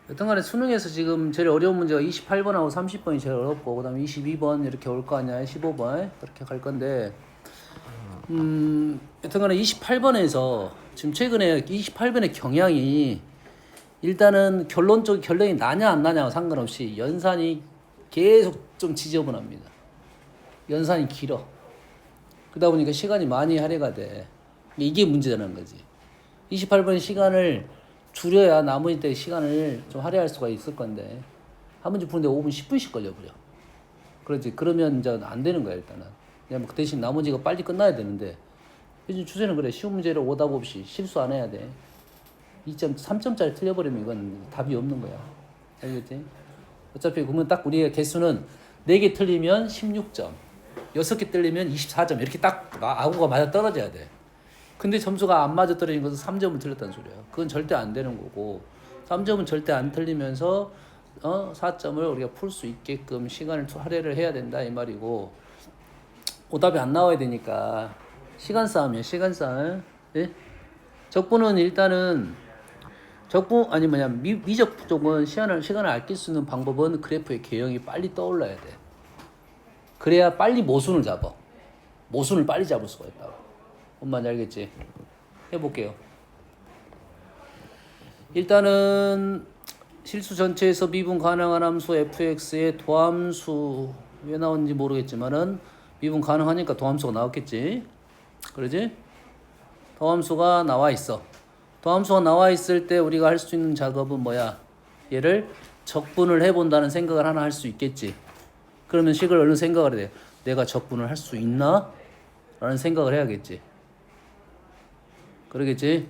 여튼간에 수능에서 지금 제일 어려운 문제가 28번하고 30번이 제일 어렵고 그 다음에 22번 이렇게 올 거 아니야. 15번 그렇게 갈 건데 여튼간에 28번에서 지금 최근에 28번의 경향이 일단은 결론적 결론이 나냐 안 나냐와 상관없이 연산이 계속 좀 지저분합니다. 연산이 길어. 그러다 보니까 시간이 많이 할애가 돼. 이게 문제라는 거지. 28번 시간을 줄여야 나머지 때 시간을 좀 할애할 수가 있을 건데 한 문제 푸는데 5분 10분씩 걸려버려. 그렇지. 그러면 이제 안 되는 거야 일단은. 그냥 그 대신 나머지가 빨리 끝나야 되는데 요즘 추세는 그래. 쉬운 문제를 오답 없이 실수 안 해야 돼. 2점, 3점짜리 틀려버리면 이건 답이 없는 거야. 알겠지? 어차피 그러면 딱 우리의 개수는 4개 틀리면 16점, 6개 틀리면 24점 이렇게 딱 아구가 맞아 떨어져야 돼. 근데 점수가 안 맞아 떨어진 것은 3점을 틀렸다는 소리야. 그건 절대 안 되는 거고 3점은 절대 안 틀리면서 4점을 우리가 풀 수 있게끔 시간을 할애를 해야 된다 이 말이고 오답이 안 나와야 되니까 시간 싸움이야. 시간 싸움. 예? 적분은 일단은 적분 아니 뭐냐 미적 쪽은 시간을 아낄 수 있는 방법은 그래프의 개형이 빨리 떠올라야 돼. 그래야 빨리 모순을 잡아. 모순을 빨리 잡을 수가 있다고. 뭔지 알겠지? 해볼게요. 일단은 실수 전체에서 미분 가능한 함수 fx의 도함수 왜 나온지 모르겠지만은 미분 가능하니까 도함수가 나왔겠지? 그러지? 도함수가 나와 있어. 도함수가 나와 있을 때 우리가 할 수 있는 작업은 뭐야? 얘를 적분을 해본다는 생각을 하나 할 수 있겠지. 그러면 식을 얼른 생각을 해야 돼. 내가 적분을 할 수 있나? 라는 생각을 해야겠지. 그러겠지?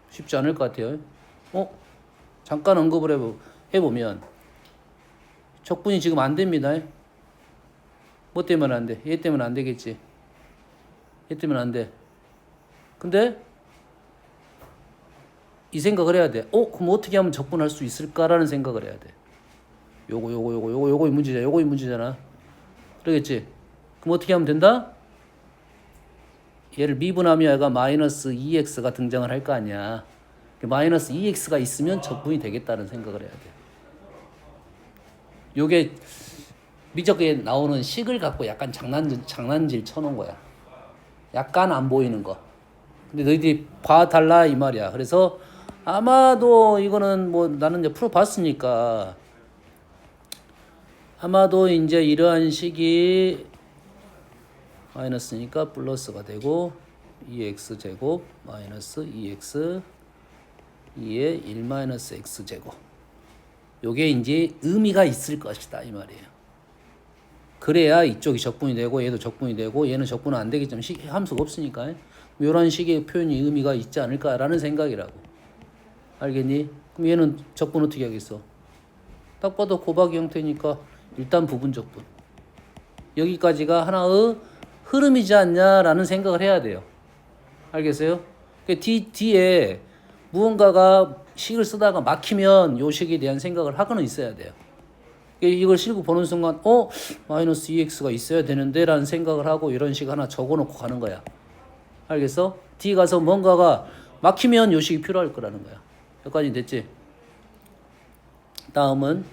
쉽지 않을 것 같아요. 잠깐 언급을 해보면 적분이 지금 안 됩니다. 뭐 때문에 안 돼? 얘 때문에 안 되겠지. 얘 때문에 안 돼. 근데 이 생각을 해야 돼. 그럼 어떻게 하면 적분할 수 있을까라는 생각을 해야 돼. 요거 문제잖아. 요거 문제잖아. 그러겠지? 그럼 어떻게 하면 된다? 얘를 미분하면 얘가 마이너스 2x가 등장을 할 거 아니야. 마이너스 2x가 있으면 적분이 되겠다는 생각을 해야 돼. 요게 미적에 나오는 식을 갖고 약간 장난질 쳐놓은 거야. 약간 안 보이는 거. 근데 너희들이 봐달라 이 말이야. 그래서 아마도 이거는 뭐 나는 이제 풀어봤으니까 아마도 이제 이러한 식이 마이너스니까 플러스가 되고 2x 제곱 마이너스 2x 2의 1 마이너스 x 제곱 요게 이제 의미가 있을 것이다 이 말이에요. 그래야 이쪽이 적분이 되고 얘도 적분이 되고 얘는 적분은 안 되겠지만 함수가 없으니까 이런 식의 표현이 의미가 있지 않을까라는 생각이라고. 알겠니? 그럼 얘는 적분 어떻게 하겠어? 딱 봐도 곱하기 형태니까 일단 부분 적분. 여기까지가 하나의 흐름이지 않냐라는 생각을 해야 돼요. 알겠어요? 뒤에 무언가가 식을 쓰다가 막히면 요 식에 대한 생각을 하고는 있어야 돼요. 이걸 실고 보는 순간 마이너스 2x가 있어야 되는데 라는 생각을 하고 이런 식 하나 적어놓고 가는 거야. 알겠어? 뒤에 가서 뭔가가 막히면 요 식이 필요할 거라는 거야. 여기까지 됐지? 다음은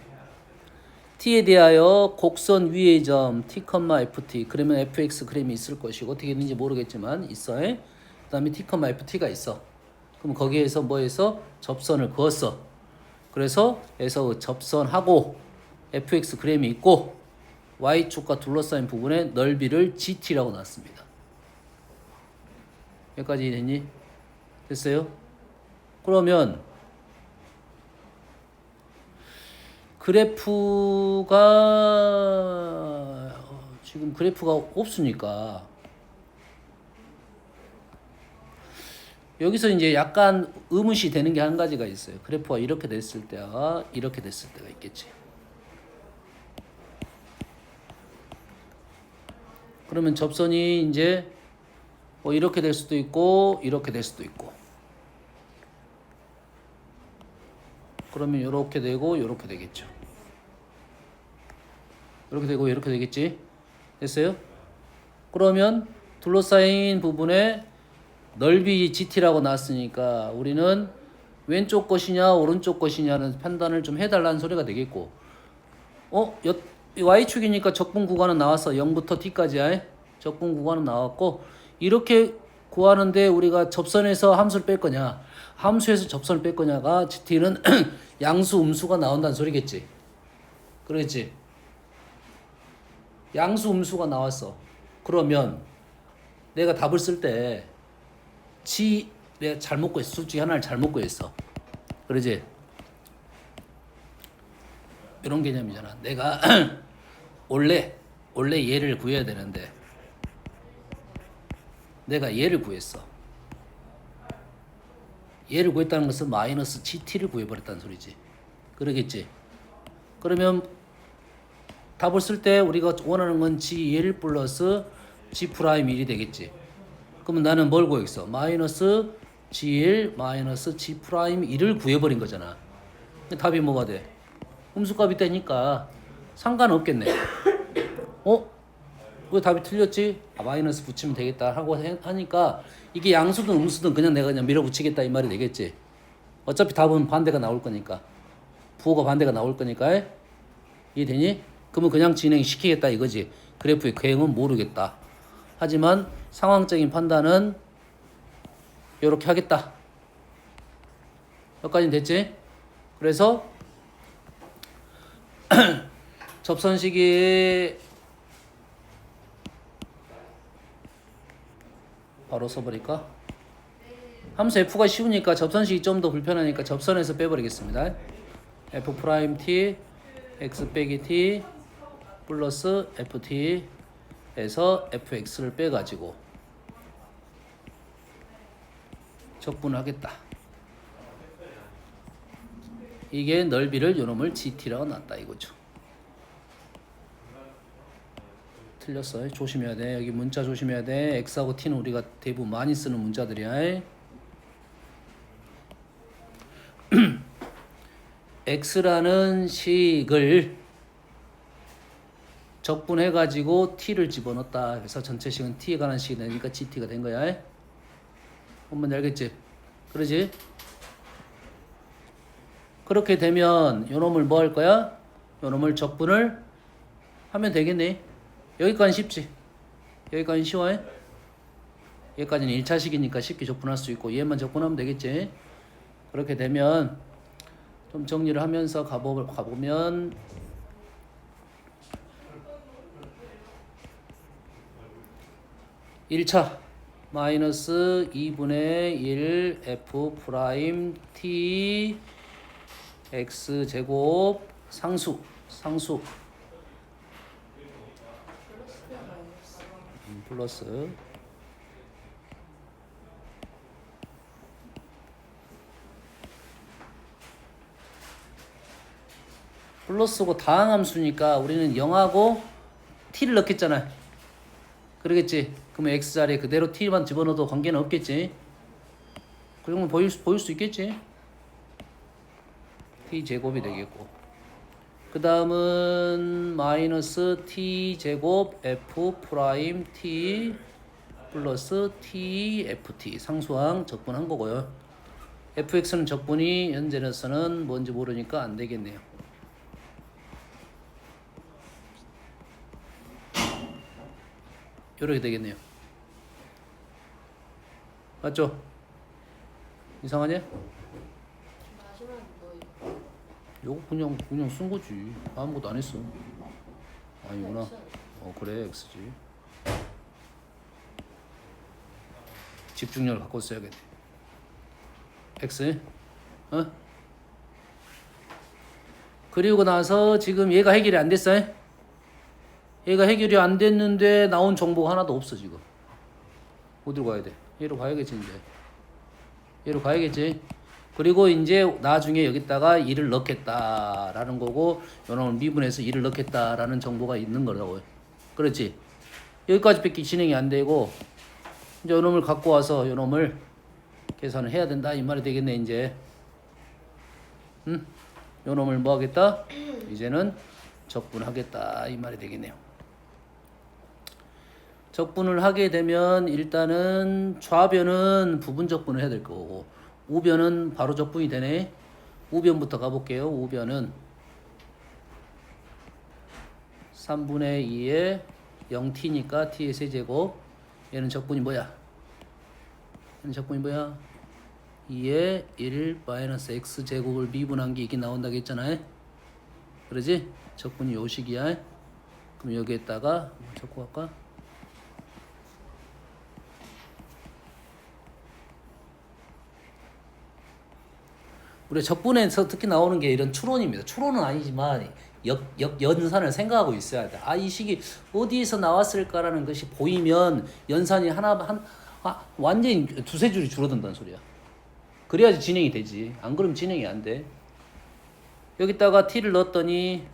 t에 대하여 곡선 위의 점 t, ft 그러면 fx 그램이 있을 것이고 어떻게 있는지 모르겠지만 있어. 그 다음에 t, ft가 있어. 그럼 거기에서 뭐해서 접선을 그었어. 그래서 에서 접선하고 fx 그램이 있고 y축과 둘러싸인 부분의 넓이를 gt라고 놨습니다. 여기까지 됐니? 됐어요? 그러면 지금 그래프가 없으니까 여기서 이제 약간 의문시 되는 게 한 가지가 있어요. 그래프가 이렇게 됐을 때와 이렇게 됐을 때가 있겠지. 그러면 접선이 이제 뭐 이렇게 될 수도 있고 이렇게 될 수도 있고 그러면 이렇게 되고 이렇게 되겠죠. 이렇게 되고 이렇게 되겠지. 됐어요? 그러면 둘러싸인 부분에 넓이 GT라고 놨으니까 우리는 왼쪽 것이냐 오른쪽 것이냐는 판단을 좀 해달라는 소리가 되겠고 y축이니까 적분 구간은 나왔어. 0부터 t까지야. 적분 구간은 나왔고 이렇게 구하는데 우리가 접선에서 함수를 뺄 거냐 함수에서 접선을 뺄 거냐가 t는 양수 음수가 나온다는 소리겠지. 그러겠지. 양수 음수가 나왔어. 그러면 내가 답을 쓸 때 내가 잘못 구했어. 둘 중에 하나를 잘못 구했어. 그러지? 이런 개념이잖아. 내가 원래 얘를 구해야 되는데 내가 얘를 구했어. 얘를 구했다는 것은 마이너스 GT를 구해버렸다는 소리지. 그러겠지? 그러면 답을 쓸 때 우리가 원하는 건 G1 플러스 G'1이 되겠지. 그러면 나는 뭘 구했어? 마이너스 G1 마이너스 G'1을 구해버린 거잖아. 답이 뭐가 돼? 음수값이 되니까 상관없겠네. 왜 답이 틀렸지? 마이너스 붙이면 되겠다 하고 하니까 이게 양수든 음수든 내가 그냥 밀어붙이겠다 이 말이 되겠지. 어차피 답은 반대가 나올 거니까. 부호가 반대가 나올 거니까. 이해되니? 그러면 그냥 진행시키겠다 이거지. 그래프의 궤형은 모르겠다. 하지만 상황적인 판단은 이렇게 하겠다. 여기까지는 됐지? 그래서 접선 시기에 바로 써버릴까? 함수 f가 쉬우니까 접선식이 좀 더 불편하니까 접선에서 빼버리겠습니다. f'(t) x 빼기 t 플러스 ft에서 fx를 빼가지고 적분을 하겠다. 이게 넓이를 요놈을 gt라고 놨다 이거죠. 틀렸어. 조심해야 돼. 여기 문자 조심해야 돼. x하고 t는 우리가 대부분 많이 쓰는 문자들이야. x라는 식을 적분해가지고 t를 집어넣었다. 그래서 전체식은 t에 관한 식이 되니까 gt가 된 거야. 뭔지 알겠지? 그러지? 그렇게 되면 요놈을 뭐 할 거야? 요놈을 적분을 하면 되겠네. 여기까지는 쉽지. 여기까지는 쉬워. 여기까지는 1차식이니까 쉽게 적분할 수 있고 얘만 적분하면 되겠지. 그렇게 되면 좀 정리를 하면서 가보면 (1차) 마이너스 2분의 1 f 프라임 t x 제곱 상수 플러스 플러스고 다항함수니까 우리는 0하고 t를 넣겠잖아. 그러겠지? 그러면 x 자리에 그대로 t만 집어넣어도 관계는 없겠지? 그 정도 보일 수 있겠지? t 제곱이 되겠고 그 다음은 마이너스 t 제곱 f 프라임 t 플러스 t ft 상수항 적분한 거고요. fx는 적분이 현재로서는 뭔지 모르니까 안 되겠네요. 이렇게 되겠네요. 맞죠? 이상하냐? 요거 그냥 쓴 거지. 아무것도 안 했어. 아니구나. 그래 x지. 집중력을 갖고 써야겠네. x. 그리고 나서 지금 얘가 해결이 안 됐어. 얘가 해결이 안 됐는데 나온 정보가 하나도 없어 지금. 어디로 가야 돼? 얘로 가야겠지 이제. 얘로 가야겠지. 그리고 이제 나중에 여기다가 2를 넣겠다라는 거고 요놈을 미분해서 2를 넣겠다라는 정보가 있는 거라고요. 그렇지? 여기까지밖에 진행이 안 되고 이제 요놈을 갖고 와서 요놈을 계산을 해야 된다 이 말이 되겠네 이제. 요놈을 뭐 하겠다? 이제는 적분하겠다 이 말이 되겠네요. 적분을 하게 되면 일단은 좌변은 부분 적분을 해야 될 거고 우변은 바로 적분이 되네. 우변부터 가볼게요. 우변은 3분의 2에 0t니까 t의 세제곱. 얘는 적분이 뭐야? 얘는 적분이 뭐야? 2에 1 마이너스 x제곱을 미분한 게 이게 나온다고 했잖아요. 그러지? 적분이 요식이야. 그럼 여기에다가 적고 갈까? 우리 적분에서 특히 나오는 게 이런 추론입니다. 추론은 아니지만 연산을 생각하고 있어야 돼. 아, 이 식이 어디에서 나왔을까라는 것이 보이면 연산이 완전히 두세 줄이 줄어든다는 소리야. 그래야지 진행이 되지. 안 그러면 진행이 안 돼. 여기다가 t를 넣었더니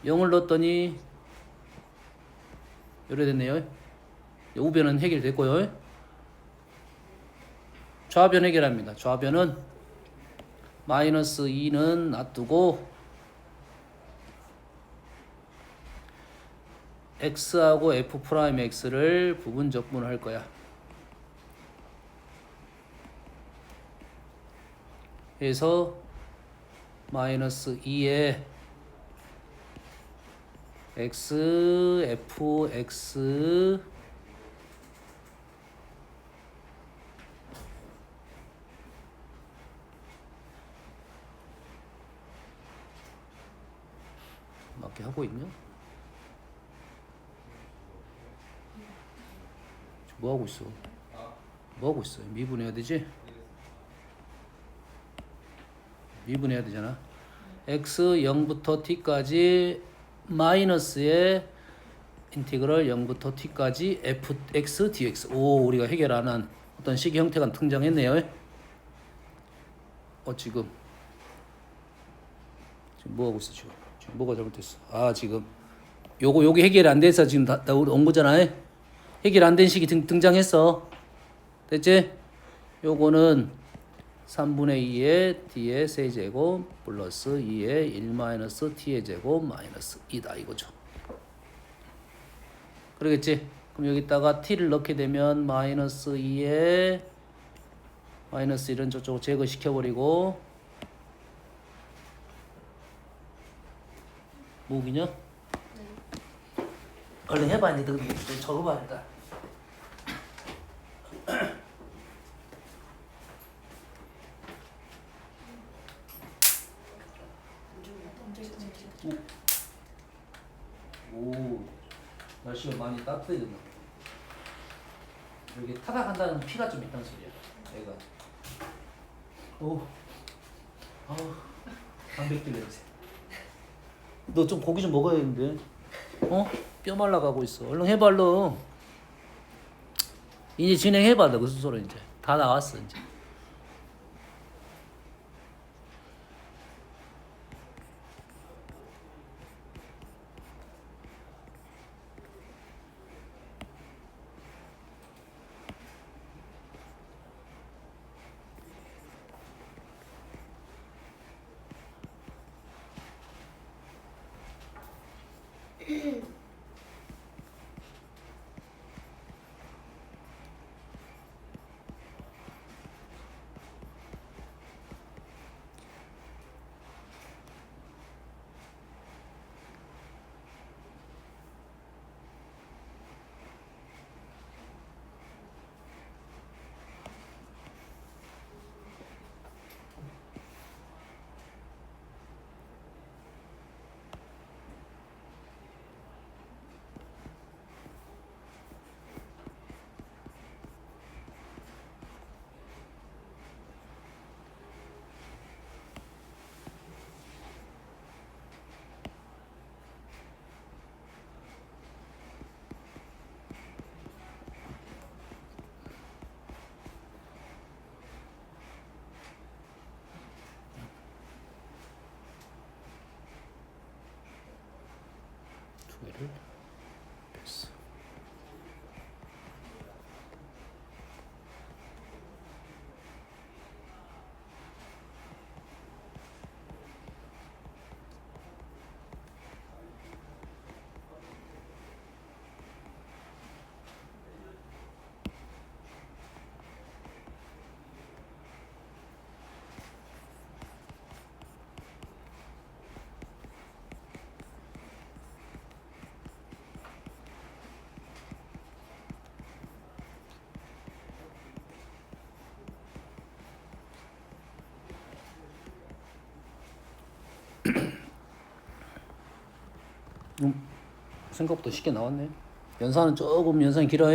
0을 넣었더니 이래 됐네요. 우변은 해결됐고요. 좌변 해결합니다. 좌변은 마이너스 2는 놔두고 x하고 f'x를 부분 적분할 거야. 그래서 마이너스 2에 x, fx 맞게 하고 있냐? 뭐 하고 있어? 뭐 하고 있어? 미분해야 되지? 미분해야 되잖아. x 0부터 t까지 마이너스의 인티그럴 0부터 t까지 fx dx. 오, 우리가 해결하는 어떤 식의 형태가 등장했네요. 지금 뭐 하고 있어 지금? 지금 뭐가 잘못됐어? 아, 지금 요게 해결이 안 돼서 지금 다 온 거잖아요. 해결 안 된 식이 등장했어. 됐지? 요거는 3분의 2의 t의 세제곱 플러스 2의 1 마이너스 t의 제곱 마이너스 2다 이거죠. 그러겠지? 그럼 여기다가 t를 넣게 되면 마이너스 2에 마이너스 1은 저쪽 제거시켜버리고 뭐기냐? 네. 얼른 해봐. 이제 너 적어봐 일단. 오, 날씨가 많이 따뜻해졌네. 여기 타닥한다는 피가 좀 있다는 소리야. 얘가. 오, 아우, 단백질 냄새. 너 좀 고기 좀 먹어야겠는데. 뼈 말라가고 있어. 얼른 해봐, 얼른. 이제 진행해봐, 너 그 순서로 이제. 다 나왔어, 이제. 생각보다 쉽게 나왔네. 연산은 조금 연산이 길어.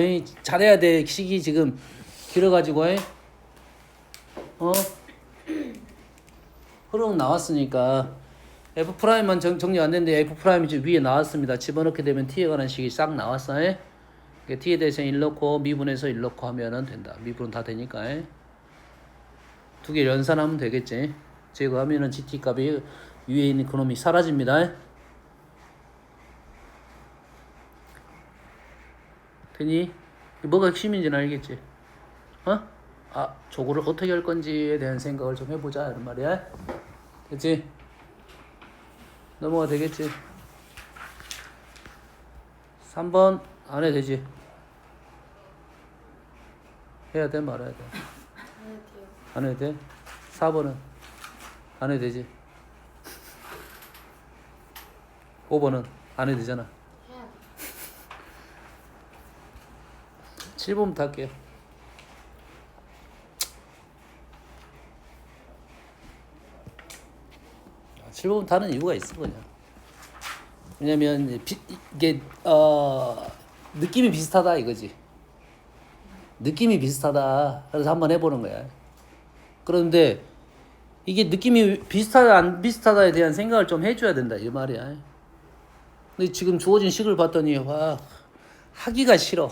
잘해야 돼. 시기 지금 길어가지고 흐름 나왔으니까 F 프라임만 정리 안 됐는데 F 프라임이 지금 위에 나왔습니다. 집어넣게 되면 T에 관한 식이 싹 나왔어. T에 대해서 1 넣고 미분해서 1 넣고 하면은 된다. 미분은 다 되니까. 두 개 연산하면 되겠지. 제거하면은 GT 값이 위에 있는 그놈이 사라집니다. 되니? 뭐가 핵심인지는 알겠지? 저거를 어떻게 할 건지에 대한 생각을 좀 해보자 이런 말이야. 됐지? 넘어가 되겠지? 3번 안 해도 되지? 해야 돼 말아야 돼? 안 해도 돼? 4번은 안 해도 되지? 5번은 안 해도 되잖아. 7번부터 할게요. 7번부터 하는 이유가 있어 그냥. 왜냐면 이게 느낌이 비슷하다 이거지. 느낌이 비슷하다. 그래서 한번 해보는 거야. 그런데 이게 느낌이 비슷하다 안 비슷하다에 대한 생각을 좀 해줘야 된다 이 말이야. 근데 지금 주어진 식을 봤더니 와 하기가 싫어.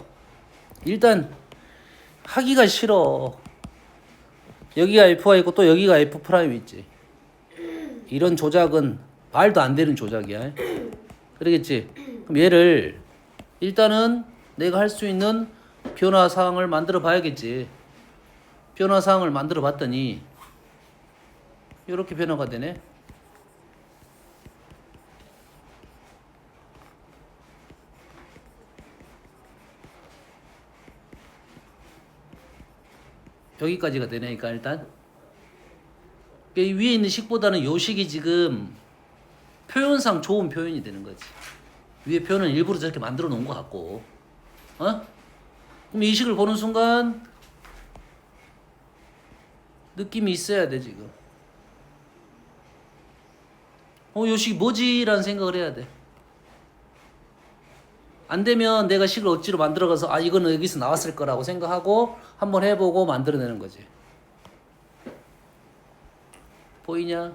일단 하기가 싫어. 여기가 F가 있고 또 여기가 F 프라임 있지. 이런 조작은 말도 안 되는 조작이야. 그러겠지? 그럼 얘를 일단은 내가 할 수 있는 변화 사항을 만들어 봐야겠지. 변화 사항을 만들어 봤더니 이렇게 변화가 되네. 여기까지가 되니까 일단 이 위에 있는 식보다는 요 식이 지금 표현상 좋은 표현이 되는 거지. 위에 표현은 일부러 저렇게 만들어 놓은 것 같고 그럼 이 식을 보는 순간 느낌이 있어야 돼 지금. 요 식이 뭐지? 라는 생각을 해야 돼. 안 되면 내가 식을 억지로 만들어가서 이거는 여기서 나왔을 거라고 생각하고 한번 해보고 만들어내는 거지. 보이냐?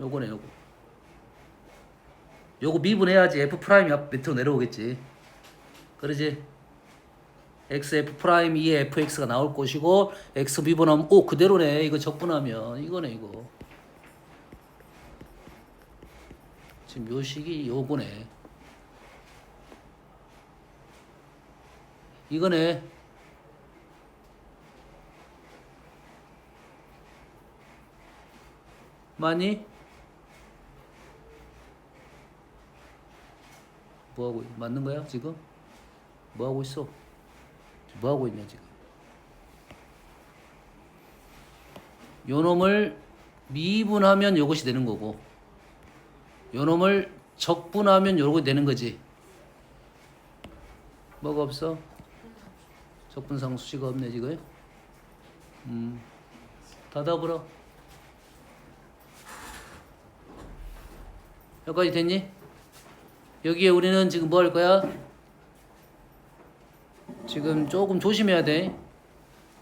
요거네 요거. 요거 미분해야지 F 프라임이 앞 밑으로 내려오겠지. 그러지? XF 프라임 2의 FX가 나올 것이고 X 미분하면 그대로네. 이거 적분하면 이거네 이거. 지금 요 식이 요거네. 이거네. 맞니? 뭐하고 맞는 거야 지금? 뭐하고 있어? 뭐하고 있냐 지금? 요 놈을 미분하면 요것이 되는 거고 요 놈을 적분하면 요거 되는 거지. 뭐가 없어? 적분상수식가 없네 지금. 닫아보라. 여기까지 됐니? 여기에 우리는 지금 뭐 할 거야? 지금 조금 조심해야 돼.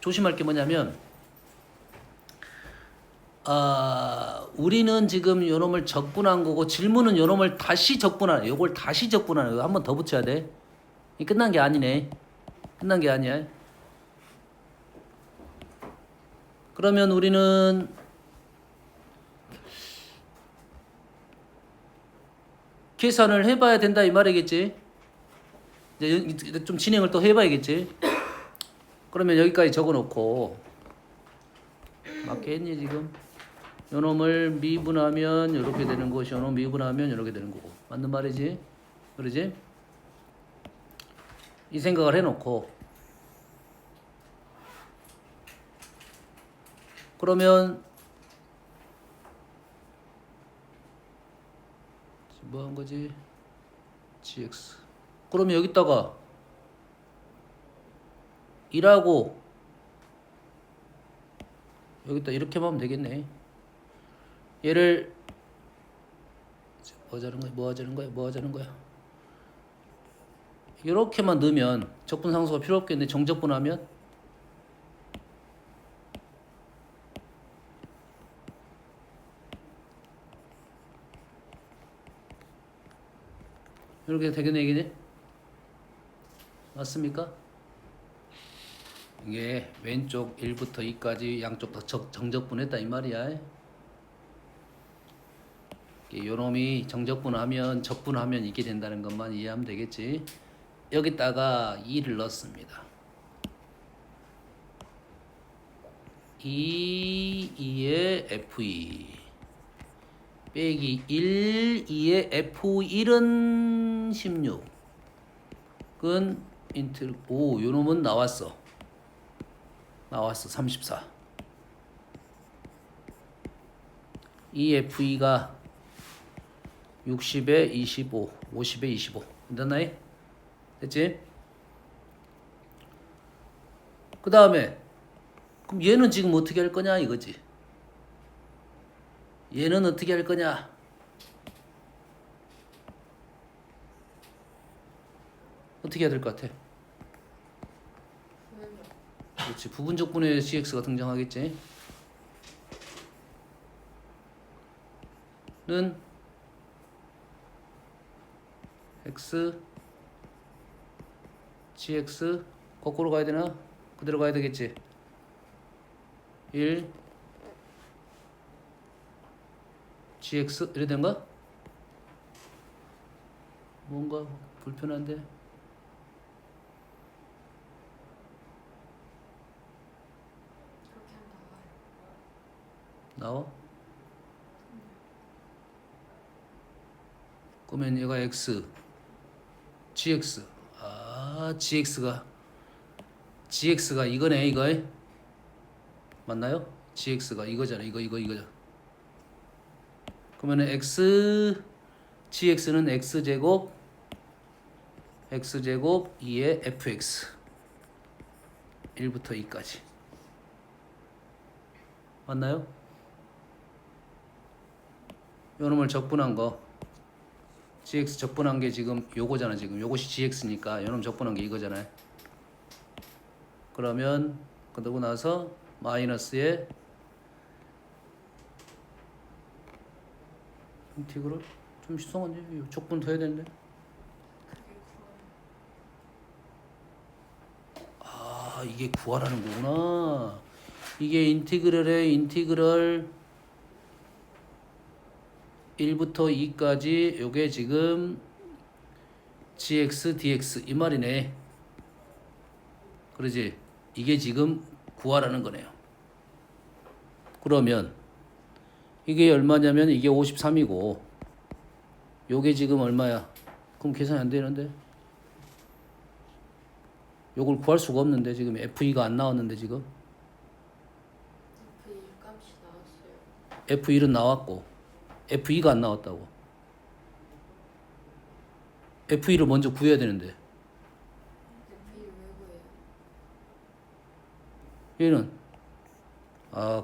조심할 게 뭐냐면 우리는 지금 요놈을 적분한 거고 질문은 요놈을 다시 적분하는 요걸 다시 적분하는 거 한 번 더 붙여야 돼. 이 끝난 게 아니네. 끝난 게 아니야. 그러면 우리는 계산을 해봐야 된다 이 말이겠지. 이제 좀 진행을 또 해봐야겠지. 그러면 여기까지 적어놓고 맞게 했니 지금? 요놈을 미분하면 이렇게 되는 것이 요놈 미분하면 이렇게 되는 거고 맞는 말이지? 그러지? 이 생각을 해놓고 그러면 뭐 한 거지? gx 그러면 여기다가 1하고 여기다 이렇게 하면 되겠네. 얘를 뭐 하자는 거야? 뭐 하자는 거야? 뭐 하자는 거야? 이렇게만 넣으면 적분 상수가 필요 없겠네. 정적분하면 이렇게 되겠네 이게. 맞습니까? 이게 왼쪽 1부터 2까지 양쪽 다 정적분했다 이 말이야. 요놈이 정적분하면 적분하면 이게 된다는 것만 이해하면 되겠지. 여기다가 2를 넣습니다. 2의 F2 빼기 1, 2의 F1은 16. 그건 인트 오 요놈은 나왔어. 34. 이 F2가 60에 25, 50에 25. 됐나요? 됐지? 그 다음에 그럼 얘는 지금 어떻게 할 거냐 이거지. 얘는 어떻게 할 거냐? 어떻게 해야 될 것 같아? 그렇지. 부분적 분의 CX가 등장하겠지. 는 X GX 거꾸로 가야 되나? 그대로 가야 되겠지. 1 GX 이래 된가? 뭔가 불편한데. 나와? 그러면 얘가 X GX GX가 이거네 이거 맞나요? GX가 이거잖아 이거잖아. 그러면 GX는 X제곱 2의 FX 1부터 2까지 맞나요? 요놈을 적분한 거 GX 적분한 게 지금 요거잖아. 지금 요것이 GX니까 요놈 적분한 게 이거잖아요. 그러면 그러고 나서 마이너스에 인티그럴 좀 이상한데 적분 더 해야 되는데. 이게 구하라는 거구나. 이게 인티그럴 1부터 2까지 요게 지금 gx dx 이 말이네. 그러지? 이게 지금 구하라는 거네요. 그러면 이게 얼마냐면 이게 53이고 요게 지금 얼마야? 그럼 계산이 안 되는데. 요걸 구할 수가 없는데 지금 F2가 안 나왔는데 지금 F1 값이 나왔어요. F1은 나왔고 F2가 안 나왔다고. F2를 먼저 구해야 되는데 F1 왜 구해요? 얘는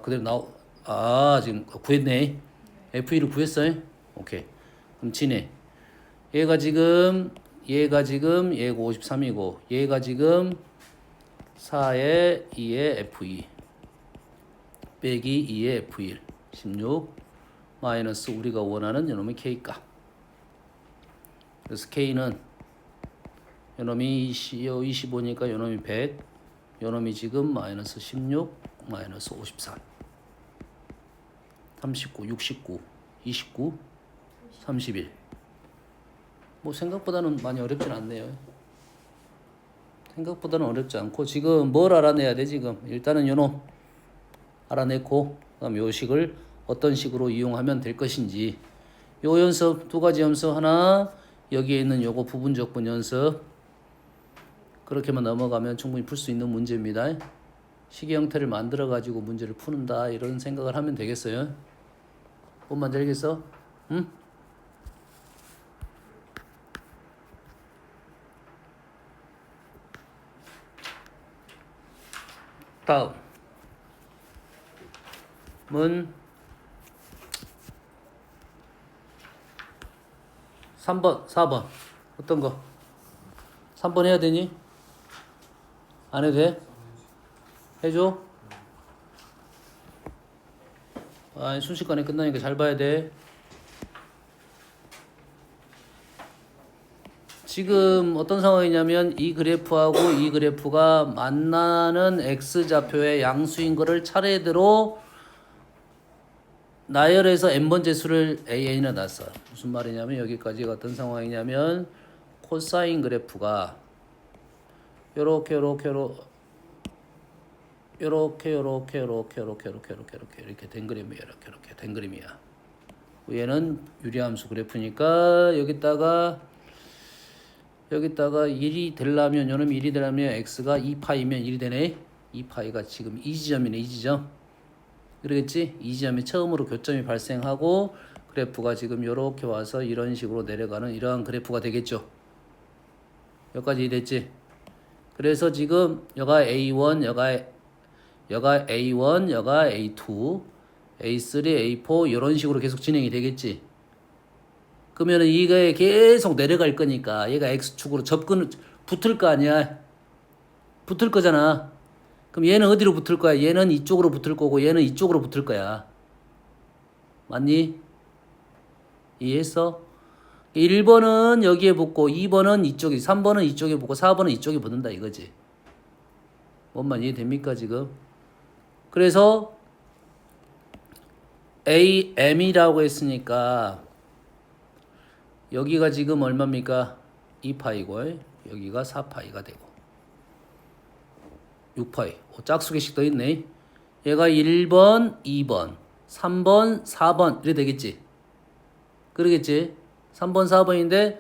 그대로 지금 구했네. F2를 구했어요? 오케이. 그럼 지네. 얘가 지금 얘가 53이고 얘가 지금 4에 2에 F2 빼기 2에 F1 16 마이너스 우리가 원하는 요놈의 K값. 그래서 K는 요놈이 25니까 요놈이 100 요놈이 지금 마이너스 16 마이너스 53 39 69 29 31 뭐 생각보다는 많이 어렵진 않네요. 생각보다는 어렵지 않고 지금 뭘 알아내야 돼 지금. 일단은 요놈 알아내고 그다음 요 식을 어떤 식으로 이용하면 될 것인지 요 연습 두 가지 연습 하나 여기에 있는 요거 부분적분 연습 그렇게만 넘어가면 충분히 풀 수 있는 문제입니다. 식의 형태를 만들어 가지고 문제를 푸는다 이런 생각을 하면 되겠어요. 뭔 말인지 알겠어? 응? 다음은 3번, 4번. 어떤 거? 3번 해야 되니? 안 해도 돼? 해줘? 아, 순식간에 끝나니까 잘 봐야 돼. 지금 어떤 상황이냐면 이 그래프하고 이 그래프가 만나는 x좌표의 양수인 거를 차례대로 나열해서 n번째 수를 AN에 놨어. 무슨 말이냐면 여기까지가 어떤 상황이냐면 코사인 그래프가 요렇게 이렇게 된 그림이야. 이렇게 된 그림이야. 얘는 유리함수 그래프니까 여기다가 1이 되려면 요놈 1이 되려면 x가 2파이면 1이 되네. 2파이가 지금 이 지점이네. 이 지점. 그러겠지? 이 지점에 처음으로 교점이 발생하고 그래프가 지금 요렇게 와서 이런 식으로 내려가는 이러한 그래프가 되겠죠. 여기까지 이해됐지? 그래서 지금 여가 A1, 여가 A1, 여가 A2, A3, A4 이런 식으로 계속 진행이 되겠지. 그러면은 이게 계속 내려갈 거니까 얘가 X축으로 붙을 거 아니야. 붙을 거잖아. 그럼 얘는 어디로 붙을 거야? 얘는 이쪽으로 붙을 거고 얘는 이쪽으로 붙을 거야. 맞니? 이해했어? 1번은 여기에 붙고 2번은 이쪽에 3번은 이쪽에 붙고 4번은 이쪽에 붙는다 이거지. 뭔 말 이해됩니까 지금? 그래서 AM이라고 했으니까 여기가 지금 얼마입니까? 2파이고 여기가 4파이가 되고 6파이 짝수개씩 더 있네. 얘가 1번, 2번, 3번, 4번 이래 되겠지. 그러겠지. 3번, 4번인데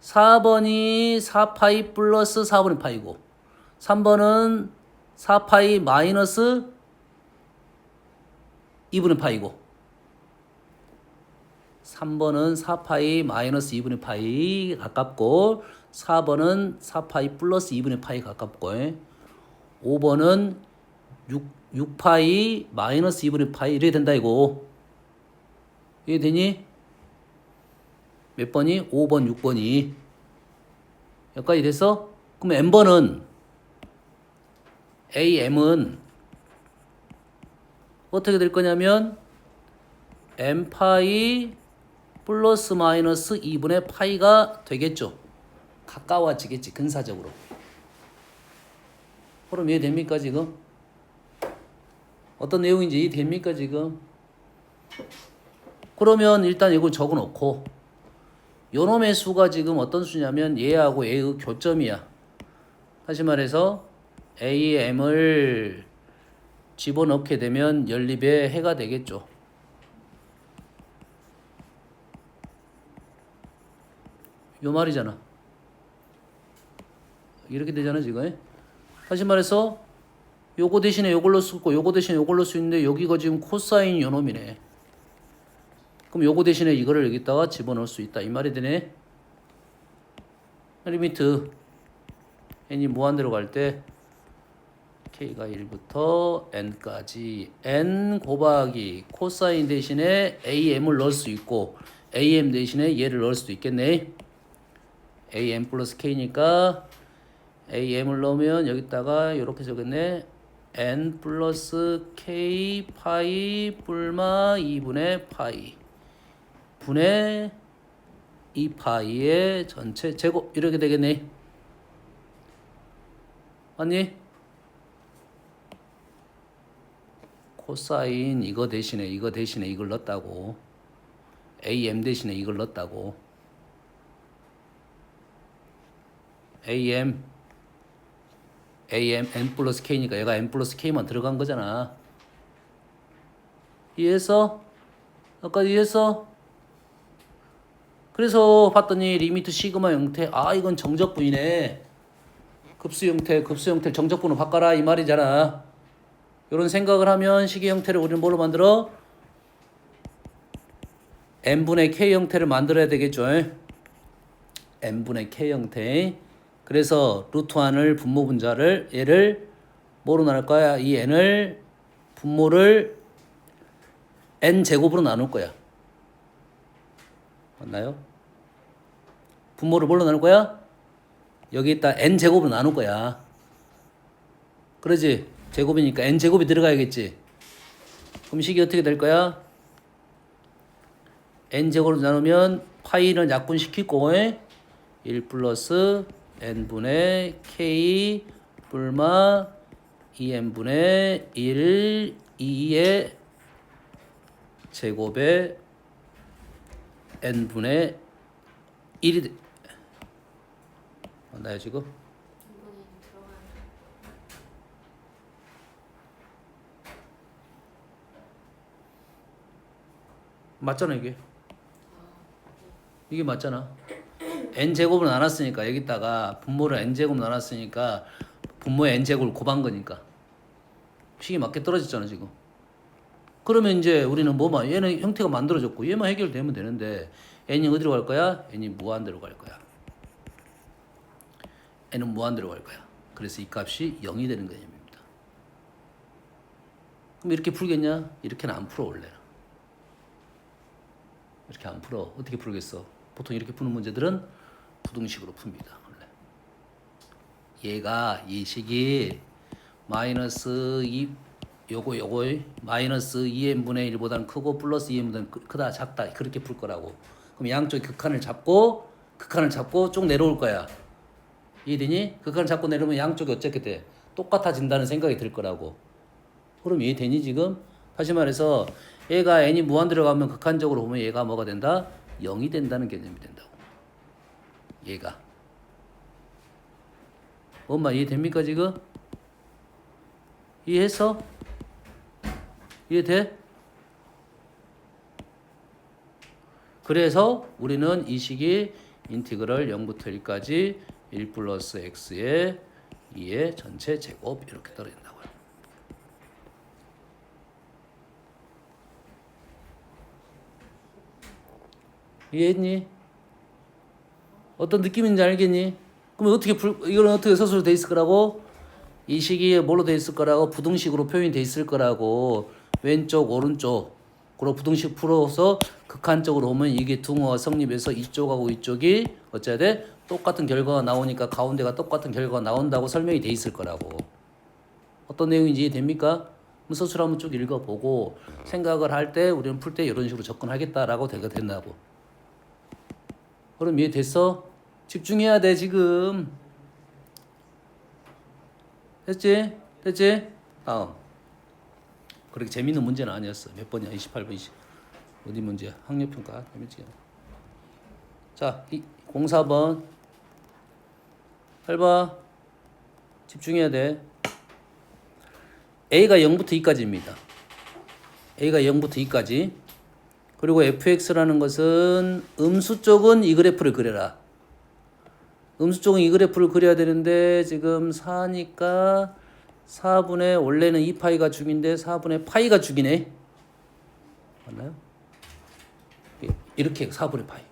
4번이 4파이 플러스 4분의 파이고 3번은 4파이 마이너스 2분의 파이고 3번은 4파이 마이너스 2분의 파이 가깝고 4번은 4파이 플러스 2분의 파이 가깝고 5번은 6파이 마이너스 2분의 파이 이래야 된다 이거. 이해되니? 몇 번이? 5번, 6번이. 여기까지 됐어? 그럼 n번은 AM은 어떻게 될 거냐면 n파이 플러스 마이너스 2분의 파이가 되겠죠. 가까워지겠지 근사적으로. 그럼 이해됩니까 지금? 어떤 내용인지 이해됩니까 지금? 그러면 일단 이걸 적어놓고 요놈의 수가 지금 어떤 수냐면 얘하고 얘의 교점이야. 다시 말해서 AM을 집어넣게 되면 연립의 해가 되겠죠. 요 말이잖아. 이렇게 되잖아 지금. 다시 말해서 요거 대신에 요걸로 쓰고 요거 대신에 요걸로 쓰는데 여기가 지금 코사인 요놈이네. 그럼 요거 대신에 이거를 여기다가 집어넣을 수 있다 이 말이 되네. 리미트 n이 무한대로 갈 때 k가 1부터 n까지 n 곱하기 코사인 대신에 am을 넣을 수 있고 am 대신에 얘를 넣을 수도 있겠네. am 플러스 k니까 am을 넣으면 여기다가 이렇게 적었네. n 플러스 k 파이 뿔마 2분의 파이 분의 2파이의 전체 제곱 이렇게 되겠네. 맞니? 코사인 이거 대신에 이걸 넣었다고. am 대신에 이걸 넣었다고. am n 플러스 k니까 얘가 n 플러스 k만 들어간 거잖아. 이해했어? 아까 이해했어? 그래서 봤더니 리미트 시그마 형태 아 이건 정적분이네. 급수 형태 정적분으로 바꿔라 이 말이잖아. 이런 생각을 하면 식의 형태를 우리는 뭘로 만들어? n분의 k 형태를 만들어야 되겠죠. n분의 k 형태. 그래서 루트 1을 분모 분자를 얘를 뭐로 나눌 거야? 이 n을 분모를 n 제곱으로 나눌 거야. 맞나요? 분모를 뭘로 나눌 거야? 여기에다 n제곱으로 나눌 거야. 그러지? 제곱이니까 n제곱이 들어가야겠지. 그럼 식이 어떻게 될 거야? n제곱으로 나누면 파이는 약분시키고 1 플러스 n분의 k 뿔마 2n분의 1 2의 제곱에 n분의 1이 맞나요 지금? 분분히 들어가는. 맞잖아 이게 맞잖아. n제곱으로 나눴으니까 여기다가 분모를 n제곱 나눴으니까 분모에 n제곱을 곱한 거니까 식이 맞게 떨어졌잖아 지금. 그러면 이제 우리는 뭐만 얘는 형태가 만들어졌고 얘만 해결되면 되는데 n이 어디로 갈 거야? n이 무한대로 갈 거야. n은 무한대로 갈 거야. 그래서 이 값이 0이 되는 개념입니다. 그럼 이렇게 풀겠냐? 이렇게는 안 풀어 원래는. 이렇게 안 풀어. 어떻게 풀겠어? 보통 이렇게 푸는 문제들은 부등식으로 풉니다. 원래. 얘가 이 식이 마이너스 2 요거 마이너스 2n분의 1보다는 크고 플러스 2n보다는 크다 작다 그렇게 풀 거라고. 그럼 양쪽 극한을 잡고 쭉 내려올 거야. 이해되니? 극한을 잡고 내려오면 양쪽이 어떻게 돼? 똑같아진다는 생각이 들 거라고. 그럼 이해되니 지금? 다시 말해서 얘가 n이 무한 들어가면 극한적으로 보면 얘가 뭐가 된다? 0이 된다는 개념이 된다고. 얘가. 엄마 이해됩니까 지금? 이해했어? 이해돼? 그래서 우리는 이 식이 인티그럴 0부터 1까지 1 플러스 x의 2의 전체 제곱 이렇게 떨어진다고요. 이해했니? 어떤 느낌인지 알겠니? 그럼 어떻게 이거는 어떻게 서술로 돼 있을 거라고? 이 식이 뭘로 돼 있을 거라고? 부등식으로 표현이 돼 있을 거라고. 왼쪽 오른쪽으로 부등식 풀어서 극한적으로 오면 이게 등호가 성립해서 이쪽하고 이쪽이 어째야 돼? 똑같은 결과가 나오니까 가운데가 똑같은 결과가 나온다고 설명이 돼 있을 거라고. 어떤 내용인지 이해됩니까? 서술 한번 쭉 읽어보고 생각을 할 때 우리는 풀 때 이런 식으로 접근하겠다라고 되가 된다고. 그럼 이해됐어? 집중해야 돼 지금. 됐지? 됐지? 다음. 그렇게 재밌는 문제는 아니었어. 몇 번이야? 28번 20. 어디 문제야? 학력평가. 재밌지? 자, 04번. 잘 봐. 집중해야 돼. A가 0부터 2까지입니다. A가 0부터 2까지. 그리고 fx라는 것은 음수 쪽은 이 그래프를 그려라. 음수 쪽은 이 그래프를 그려야 되는데 지금 4니까 4분의 원래는 2파이가 죽인데 4분의 파이가 죽이네. 맞나요? 이렇게 4분의 파이.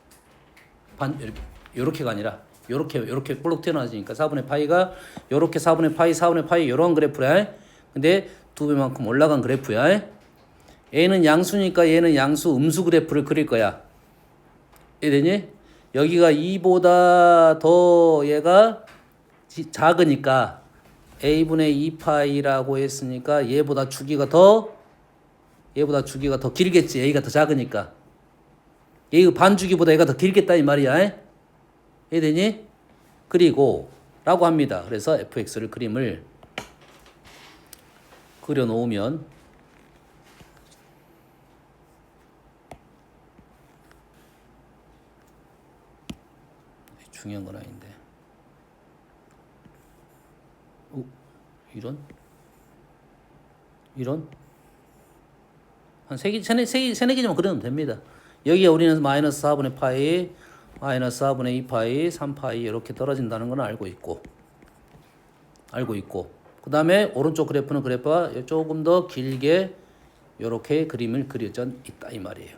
이렇게가 아니라 요렇게 볼록 튀어나와지니까 4분의 파이가 요렇게 4분의 파이 요런 그래프야. 근데 2배만큼 올라간 그래프야. A는 양수니까 얘는 양수 음수 그래프를 그릴 거야. 이해되니? 여기가 2보다 더 얘가 작으니까 A분의 2파이라고 했으니까 얘보다 주기가 더 길겠지. A가 더 작으니까. 얘가 반주기보다 얘가 더 길겠다 이 말이야. 이해되니? 그리고 라고 합니다. 그래서 fx를 그림을 그려놓으면 중요한 건 아닌데. 이런? 한 세네 개만 그려도 됩니다. 여기에 우리는 마이너스 4분의 파이, 마이너스 4분의 2파이, 3파이 이렇게 떨어진다는 건 알고 있고. 그 다음에 오른쪽 그래프가 조금 더 길게 이렇게 그림을 그려져 있다 이 말이에요.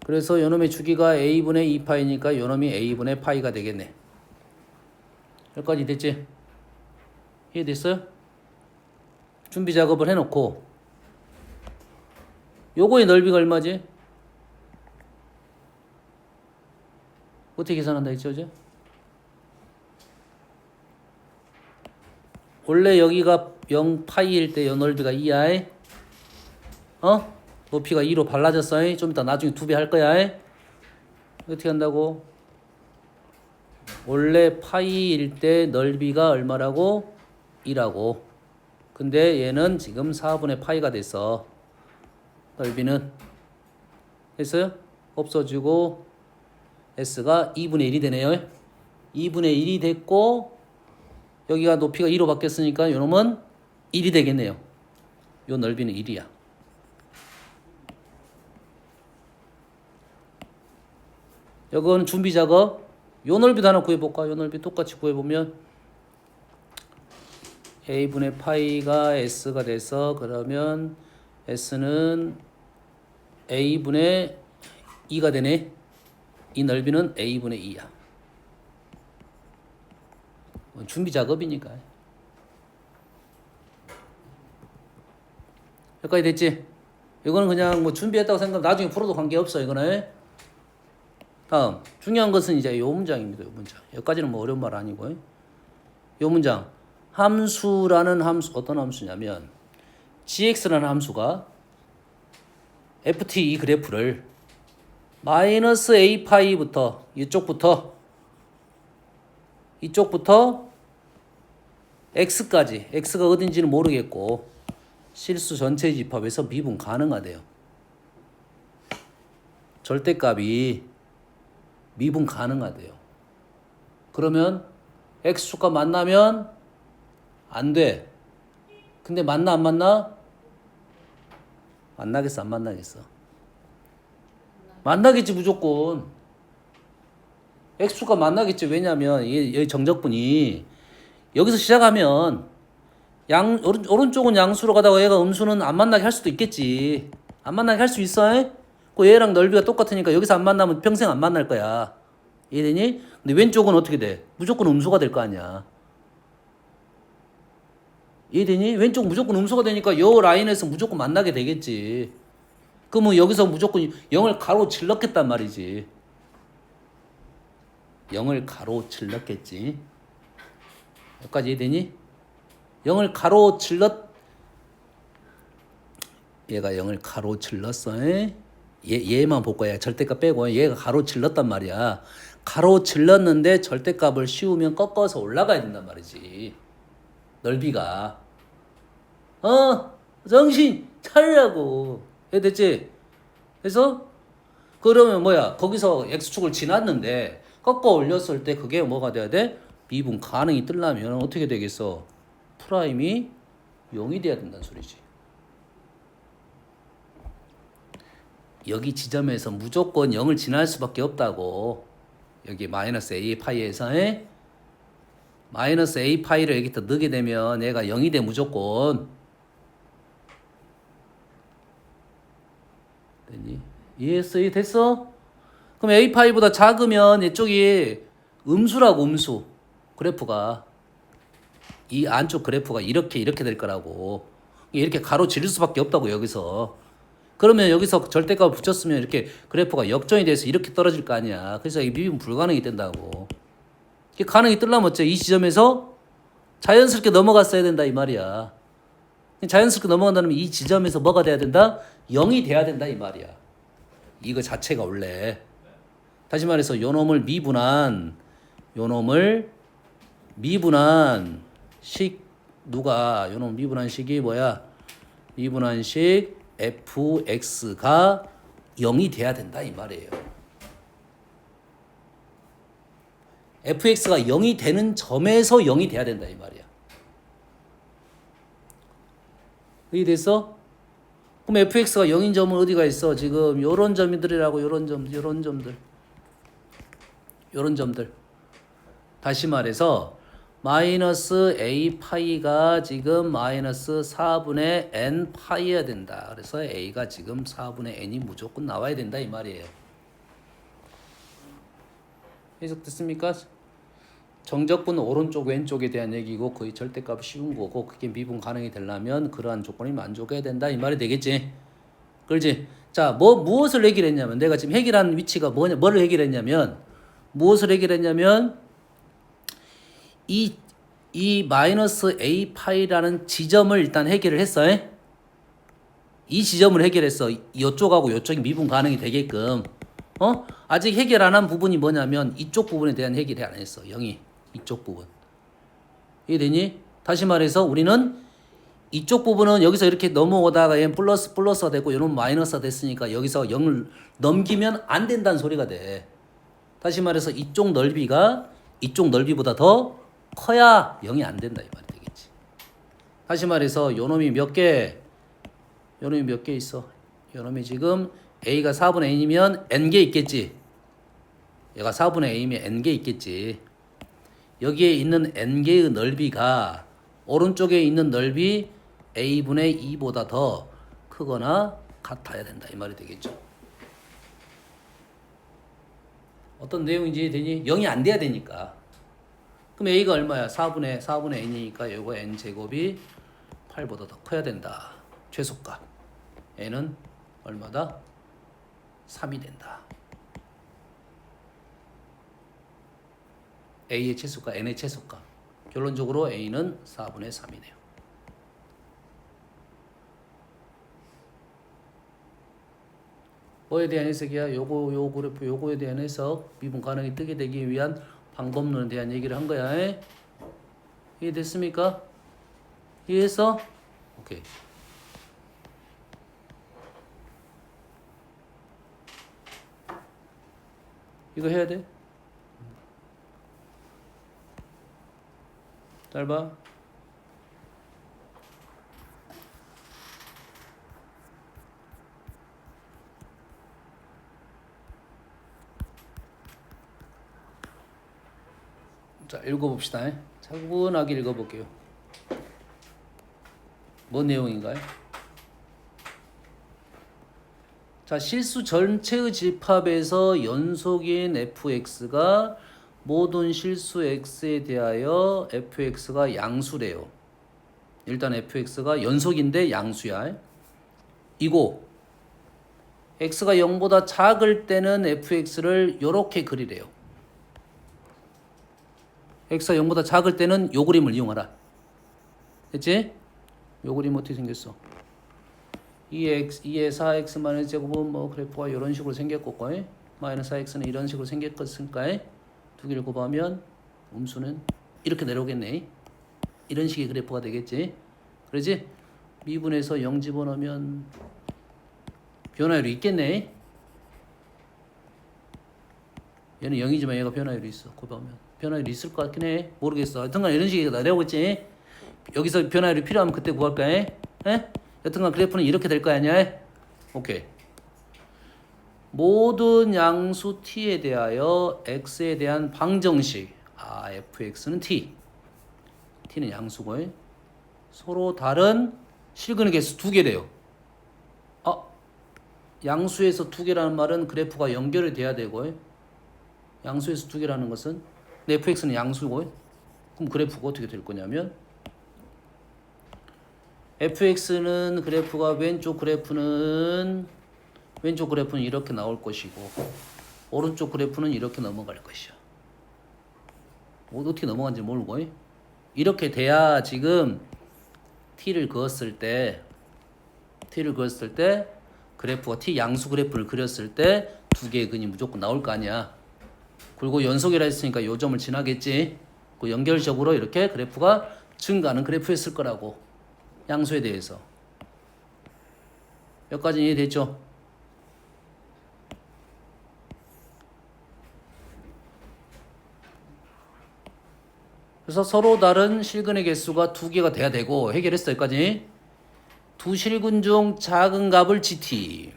그래서 요놈의 주기가 a분의 2파이니까 요놈이 a분의 파이가 되겠네. 여기까지 됐지? 이해됐어요? 준비 작업을 해놓고 요거의 넓이가 얼마지? 어떻게 계산한다 했죠, 어제? 원래 여기가 0파이일 때 요 넓이가 2야. 높이가 2로 발라졌어. 좀 이따 나중에 2배 할 거야. 어떻게 한다고? 원래 파이일 때 넓이가 얼마라고? 2라고. 근데 얘는 지금 4분의 파이가 됐어. 넓이는. 됐어요? 없어지고 S가 2분의 1이 되네요. 2분의 1이 됐고 여기가 높이가 2로 바뀌었으니까 요놈은 1이 되겠네요. 요 넓이는 1이야. 이건 준비 작업. 요 넓이도 하나 구해볼까? 요 넓이 똑같이 구해보면 A분의 파이가 S가 돼서 그러면 S는 A분의 2가 되네. 이 넓이는 A분의 2야. 준비 작업이니까. 여기까지 됐지? 이거는 그냥 뭐 준비했다고 생각하면 나중에 풀어도 관계없어. 이거는. 다음 중요한 것은 이제 요 문장입니다. 요 문장. 여기까지는 뭐 어려운 말 아니고. 요 문장. 함수라는 함수 어떤 함수냐면 gx라는 함수가 ft 이 그래프를 마이너스 a 파이부터 이쪽부터 x까지 x가 어딘지는 모르겠고 실수 전체 집합에서 미분 가능하대요. 절대값이 미분 가능하대요. 그러면 x축과 만나면 안 돼. 근데 만나 안 만나? 만나겠어 안 만나겠어? 만나겠지 무조건. x축과 만나겠지. 왜냐면 이 정적분이 여기서 시작하면 오른쪽은 양수로 가다가 얘가 음수는 안 만나게 할 수도 있겠지. 안 만나게 할 수 있어. 그 얘랑 넓이가 똑같으니까 여기서 안 만나면 평생 안 만날 거야. 이해되니? 근데 왼쪽은 어떻게 돼? 무조건 음수가 될 거 아니야. 이해되니? 왼쪽 무조건 음수가 되니까 요 라인에서 무조건 만나게 되겠지. 그러면 여기서 무조건 0을 가로질렀겠단 말이지. 0을 가로질렀겠지. 여기까지 이해되니? 0을 가로질렀 얘가 0을 가로질렀어. 얘만 볼 거야. 절대값 빼고 얘가 가로질렀단 말이야. 가로질렀는데 절대값을 씌우면 꺾어서 올라가야 된단 말이지. 넓이가. 정신 차리라고. 됐지? 그래서 그러면 뭐야? 거기서 x축을 지났는데 꺾어 올렸을 때 그게 뭐가 돼야 돼? 미분 가능이 뜨려면 어떻게 되겠어? 프라임이 0이 돼야 된다는 소리지. 여기 지점에서 무조건 0을 지날 수밖에 없다고. 여기 마이너스 a 파이에서 마이너스 a 파이를 여기다 넣게 되면 얘가 0이 돼 무조건. 됐니? 이해했어? 됐어? 그럼 a 파이보다 작으면 이쪽이 음수라고. 음수 그래프가 이 안쪽 그래프가 이렇게 될 거라고. 이렇게 가로지를 수밖에 없다고 여기서. 그러면 여기서 절대값을 붙였으면 이렇게 그래프가 역전이 돼서 이렇게 떨어질 거 아니야. 그래서 이 미분 불가능이 된다고. 이게 가능이 뜨려면 어째? 이 지점에서 자연스럽게 넘어갔어야 된다 이 말이야. 자연스럽게 넘어간다면 이 지점에서 뭐가 돼야 된다? 0이 돼야 된다 이 말이야. 이거 자체가 원래. 다시 말해서 요 놈을 미분한 식 누가 요 놈 미분한 식이 뭐야? 미분한 식 fx가 0이 돼야 된다 이 말이에요. fx가 0이 되는 점에서 0이 돼야 된다 이 말이야. 이해됐어? 그럼 fx가 0인 점은 어디가 있어? 지금 요런 점들이라고. 요런 점들. 다시 말해서 마이너스 a 파이가 지금 마이너스 4분의 n 파이여야 된다. 그래서 a가 지금 4분의 n이 무조건 나와야 된다 이 말이에요. 해석됐습니까? 정적분 오른쪽 왼쪽에 대한 얘기고 거의 절대값 쉬운 거고 그게 미분 가능이 되려면 그러한 조건이 만족해야 된다 이 말이 되겠지. 그렇지? 자, 무엇을 해결했냐면 내가 지금 해결한 위치가 뭐냐? 뭐를 해결했냐면 무엇을 해결했냐면 이 마이너스 a 파이라는 지점을 일단 해결을 했어요. 이 지점을 해결했어. 이쪽하고 이쪽이 미분 가능이 되게끔. 아직 해결 안 한 부분이 뭐냐면 이쪽 부분에 대한 해결이 안 했어. 0이 이쪽 부분. 이해되니? 다시 말해서 우리는 이쪽 부분은 여기서 이렇게 넘어오다가 얘는 플러스가 되고 얘는 마이너스가 됐으니까 여기서 0을 넘기면 안 된다는 소리가 돼. 다시 말해서 이쪽 넓이가 이쪽 넓이보다 더 커야 0이 안 된다 이 말이 되겠지. 다시 말해서 요놈이 몇 개? 요놈이 몇 개 있어? 요놈이 지금 a가 4분의 n이면 n개 있겠지. 얘가 4분의 a이면 n개 있겠지. 여기에 있는 n개의 넓이가 오른쪽에 있는 넓이 a분의 2보다 더 크거나 같아야 된다 이 말이 되겠죠. 어떤 내용인지 되니? 0이 안 돼야 되니까. 그럼 a가 얼마야? 4분의 n이니까 요거 n 제곱이 8보다 더 커야 된다. 최소값. n은 얼마다? 3이 된다. a의 최소값, n의 최소값. 결론적으로 a는 4분의 3이네요. 뭐에 대한 해석이야? 요 그래프 요거에 대한 해석, 미분 가능이 뜨게 되기 위한 방법론에 대한 얘기를 한 거야. 이해됐습니까? 이해했어? 오케이. 이거 해야 돼? 잘 봐. 자, 읽어봅시다. 차분하게 읽어볼게요. 뭔 내용인가요? 자, 실수 전체의 집합에서 연속인 fx가 모든 실수 x에 대하여 fx가 양수래요. 일단 fx가 연속인데 양수야. 이고 x가 0보다 작을 때는 fx를 이렇게 그리래요. x가 0보다 작을 때는 요 그림을 이용하라. 됐지? 요 그림 어떻게 생겼어? 2의 4x 마이너스 제곱은 뭐 그래프가 이런 식으로 생겼고 마이너스 4x는 이런 식으로 생겼으니까 두 개를 곱하면 음수는 이렇게 내려오겠네. 이런 식의 그래프가 되겠지. 그러지? 미분에서 0 집어넣으면 변화율이 있겠네. 얘는 0이지만 얘가 변화율이 있어. 곱하면 변화율이 있을 것 같긴 해. 모르겠어. 하여튼간 이런 식이 내려오겠지. 여기서 변화율이 필요하면 그때 구할까? 여튼간 그래프는 이렇게 될 거 아니야? 오케이. 모든 양수 t에 대하여 x에 대한 방정식. fx는 t는 양수고 서로 다른 실근의 개수 두 개래요. 양수에서 두 개라는 말은 그래프가 연결이 돼야 되고 양수에서 두 개라는 것은 fx는 양수고 그럼 그래프가 어떻게 될 거냐면 fx는 그래프가 왼쪽 그래프는 이렇게 나올 것이고 오른쪽 그래프는 이렇게 넘어갈 것이야. 어떻게 넘어간지 모르고 이렇게 돼야 지금 t를 그었을 때 그래프가 t 양수 그래프를 그렸을 때 두 개의 근이 무조건 나올 거 아니야. 그리고 연속이라 했으니까 요 점을 지나겠지. 그 연결적으로 이렇게 그래프가 증가하는 그래프였을 거라고. 양수에 대해서. 여기까지 이해됐죠? 그래서 서로 다른 실근의 개수가 두 개가 돼야 되고 해결했어 여기까지. 두 실근 중 작은 값을 gt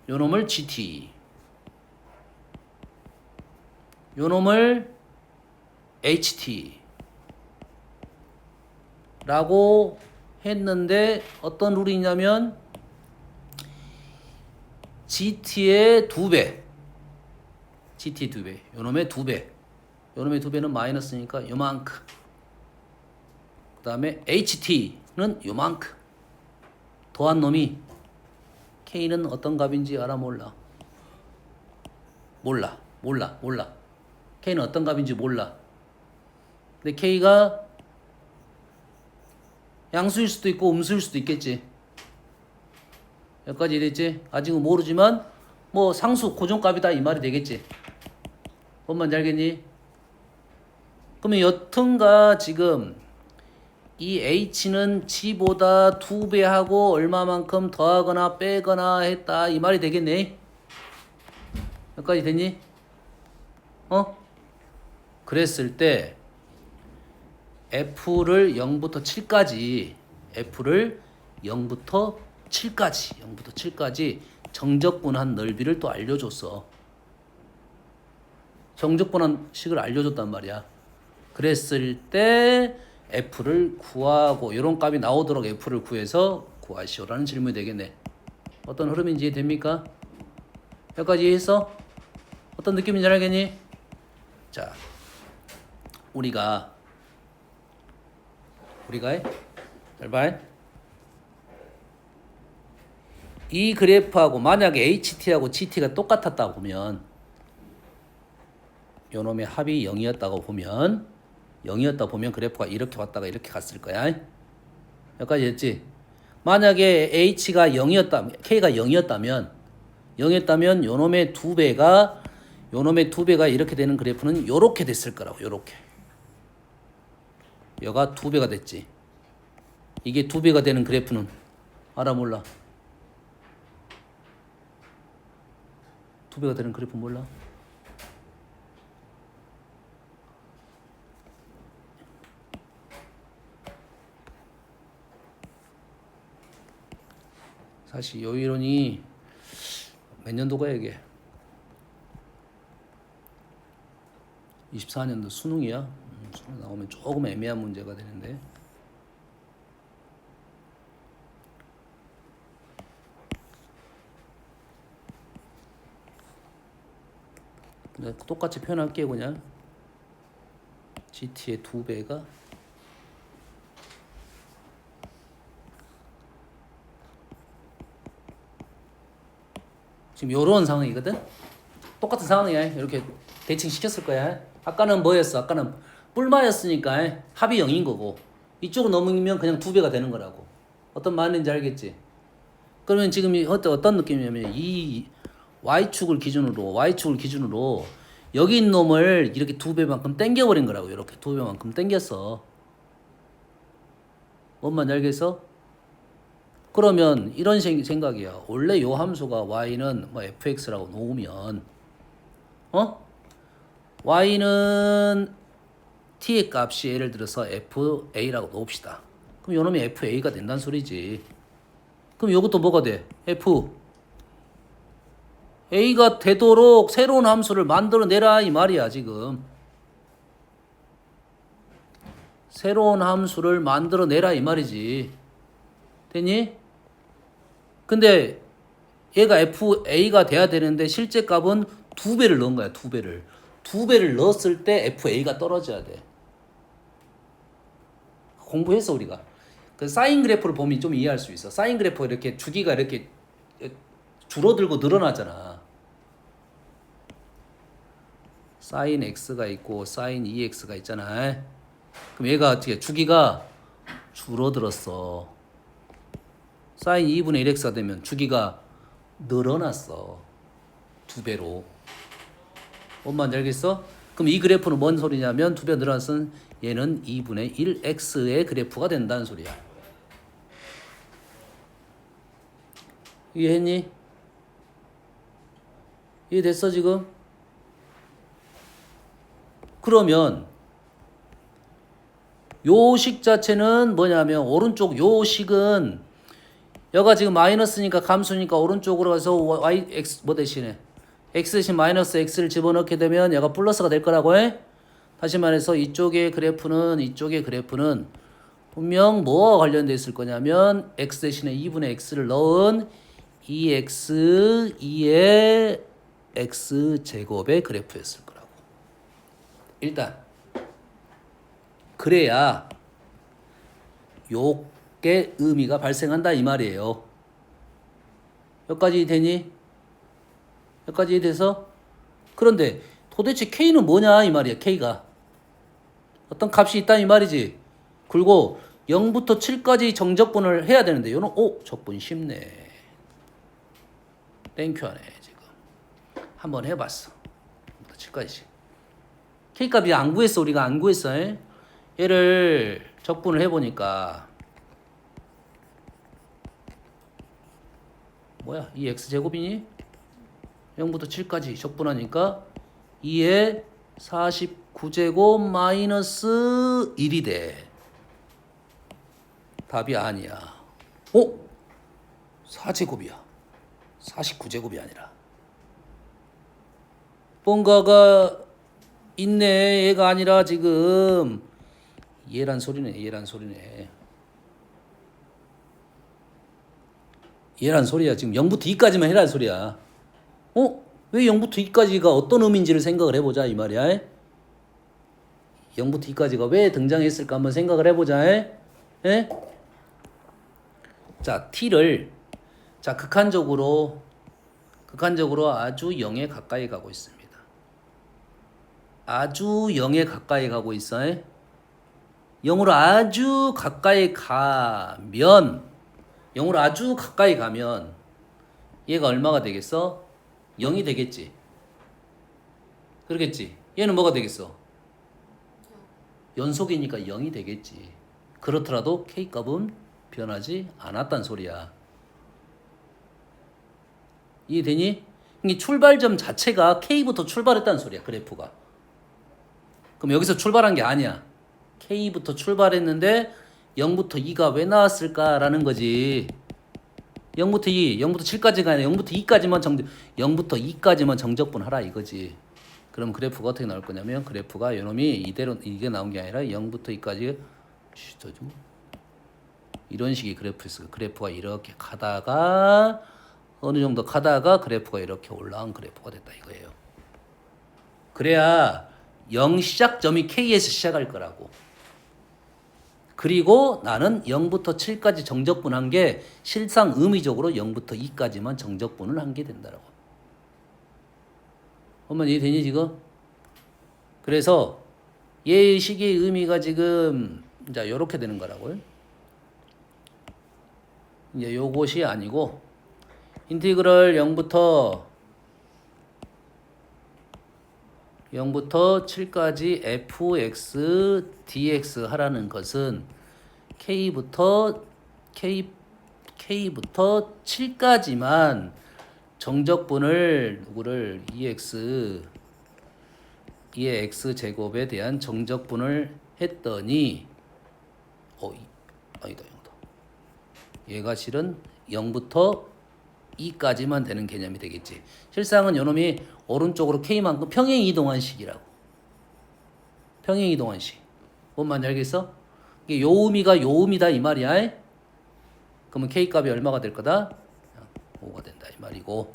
요놈을 gt 요놈을 ht 라고 했는데 어떤 룰이 있냐면 gt의 2배 gt 2배 요놈의 2배 요놈의 2배는 마이너스니까 요만큼 그 다음에 ht는 요만큼 더한 놈이 k는 어떤 값인지 알아 몰라. 몰라. K는 어떤 값인지 몰라. 근데 K가 양수일 수도 있고 음수일 수도 있겠지. 여기까지 됐지? 아직은 모르지만 뭐 상수 고정값이다 이 말이 되겠지. 뭔 말인지 알겠니? 그러면 여튼가 지금 이 H는 G보다 2배 하고 얼마만큼 더하거나 빼거나 했다 이 말이 되겠네. 여기까지 됐니? 그랬을 때 F를 0부터 7까지 F를 0부터 7까지 정적분한 넓이를 또 알려줬어. 정적분한 식을 알려줬단 말이야. 그랬을 때 F를 구하고 이런 값이 나오도록 F를 구해서 구하시오라는 질문이 되겠네. 어떤 흐름인지 이해됩니까? 여기까지 이해했어? 어떤 느낌인지 알겠니? 자, 우리가 잘 봐. 이 그래프하고 만약에 HT하고 GT가 똑같았다 보면 요놈의 합이 0이었다고 보면 그래프가 이렇게 왔다가 이렇게 갔을 거야. 여기까지 했지? 만약에 H가 0이었다면 K가 0이었다면 요놈의 2배가 이렇게 되는 그래프는 요렇게 됐을 거라고. 요렇게. 여가 2배가 됐지. 이게 2배가 되는 그래프는 알아 몰라? 2배가 되는 그래프 몰라? 사실 요 이론이 몇 년도가 이게? 24년도 수능이야. 수능 나오면 조금 애매한 문제가 되는데. 내가 똑같이 표현할게요. 그냥 GT의 2배가 지금 요런 상황이거든. 똑같은 상황이야. 이렇게 대칭 시켰을 거야. 아까는 뭐였어? 아까는 뿔마였으니까 합이 0인 거고 이쪽으로 넘으면 그냥 2배가 되는 거라고. 어떤 말인지 알겠지? 그러면 지금 어떤 느낌이냐면 이 Y축을 기준으로 여기 있는 놈을 이렇게 2배만큼 당겨버린 거라고. 이렇게 2배만큼 당겼어. 뭔 말인지 알겠어? 그러면 이런 생각이야. 원래 요 함수가 y는 뭐 fx라고 놓으면 y는 t의 값이 예를 들어서 fa라고 놓읍시다. 그럼 요놈이 fa가 된다는 소리지. 그럼 요것도 뭐가 돼? fa가 되도록 새로운 함수를 만들어내라 이 말이야 지금. 새로운 함수를 만들어내라 이 말이지. 됐니? 근데 얘가 FA가 돼야 되는데 실제 값은 2배를 넣은 거야. 2배를 넣었을 때 FA가 떨어져야 돼. 공부했어 우리가. 그 사인 그래프를 보면 좀 이해할 수 있어. 사인 그래프 이렇게 주기가 이렇게 줄어들고 늘어나잖아. 사인 X가 있고 사인 2X가 있잖아. 그럼 얘가 어떻게 주기가 줄어들었어. 사인 2분의 1x가 되면 주기가 늘어났어. 2배로. 뭔 말인지 알겠어? 그럼 이 그래프는 뭔 소리냐면 2배 늘어났은 얘는 2분의 1x의 그래프가 된다는 소리야. 이해했니? 이해됐어 지금? 그러면 요 식 자체는 뭐냐면 오른쪽 요 식은 여가 지금 마이너스니까 감수니까 오른쪽으로 가서 y x 뭐 대신에 x 대신 마이너스 x를 집어넣게 되면 얘가 플러스가 될 거라고 해. 다시 말해서 이쪽의 그래프는 분명 뭐와 관련돼 있을 거냐면 x 대신에 2분의 x를 넣은 2x 2의 x 제곱의 그래프였을 거라고. 일단 그래야 요게 의미가 발생한다 이 말이에요. 여기까지 되니? 여기까지 돼서 그런데 도대체 K는 뭐냐 이 말이야. K가 어떤 값이 있다 이 말이지. 그리고 0부터 7까지 정적분을 해야 되는데 요는 적분 쉽네. 땡큐하네 지금. 한번 해봤어. 0부터 7까지. K값이 안 구했어. 우리가 안 구했어. 얘를 적분을 해보니까 뭐야? 이 x제곱이니? 0부터 7까지 적분하니까 2에 49제곱 마이너스 1이 돼. 답이 아니야. 4제곱이야. 49제곱이 아니라. 뭔가가 있네. 얘가 아니라 지금 얘란 소리네. 얘란 소리네. 얘란 소리야. 지금 0부터 2까지만 해란 소리야. 왜 0부터 2까지가 어떤 의미인지를 생각을 해보자 이 말이야. 0부터 2까지가 왜 등장했을까 한번 생각을 해보자. 자, t를 자 극한적으로 아주 0에 가까이 가고 있습니다. 아주 0에 가까이 가고 있어. 0으로 아주 가까이 가면 0으로 아주 가까이 가면 얘가 얼마가 되겠어? 0이 되겠지. 그러겠지. 얘는 뭐가 되겠어? 연속이니까 0이 되겠지. 그렇더라도 K값은 변하지 않았단 소리야. 이해되니? 이 출발점 자체가 K부터 출발했다는 소리야. 그래프가. 그럼 여기서 출발한 게 아니야. K부터 출발했는데 0부터 2가 왜 나왔을까라는 거지. 0부터 2, 0부터 7까지가 아니라 0부터 2까지만 0부터 2까지만 정적분 하라 이거지. 그럼 그래프가 어떻게 나올 거냐면 그래프가 요놈이 이대로 이게 나온 게 아니라 0부터 2까지 이런 식의 그래프였어. 그래프가 이렇게 가다가 어느 정도 가다가 그래프가 이렇게 올라온 그래프가 됐다 이거예요. 그래야 0 시작점이 K에서 시작할 거라고. 그리고 나는 0부터 7까지 정적분한 게 실상 의미적으로 0부터 2까지만 정적분을 한 게 된다라고. 엄마 이해되니 지금? 그래서 얘의 식의 의미가 지금 이제 요렇게 되는 거라고요. 이제 요것이 아니고 인티그럴 0부터 7까지 fx dx 하라는 것은 k부터 7까지만 정적분을 누구를 EX의 x제곱에 대한 정적분을 했더니 아니다. 얘가 실은 0부터 2까지만 되는 개념이 되겠지. 실상은 요놈이 오른쪽으로 K만큼 평행 이동한 식이라고. 평행 이동한 식. 뭔 말인지 알겠어? 이게 요 의미가 요 의미다 이 말이야. 그러면 K 값이 얼마가 될 거다? 5가 된다 이 말이고.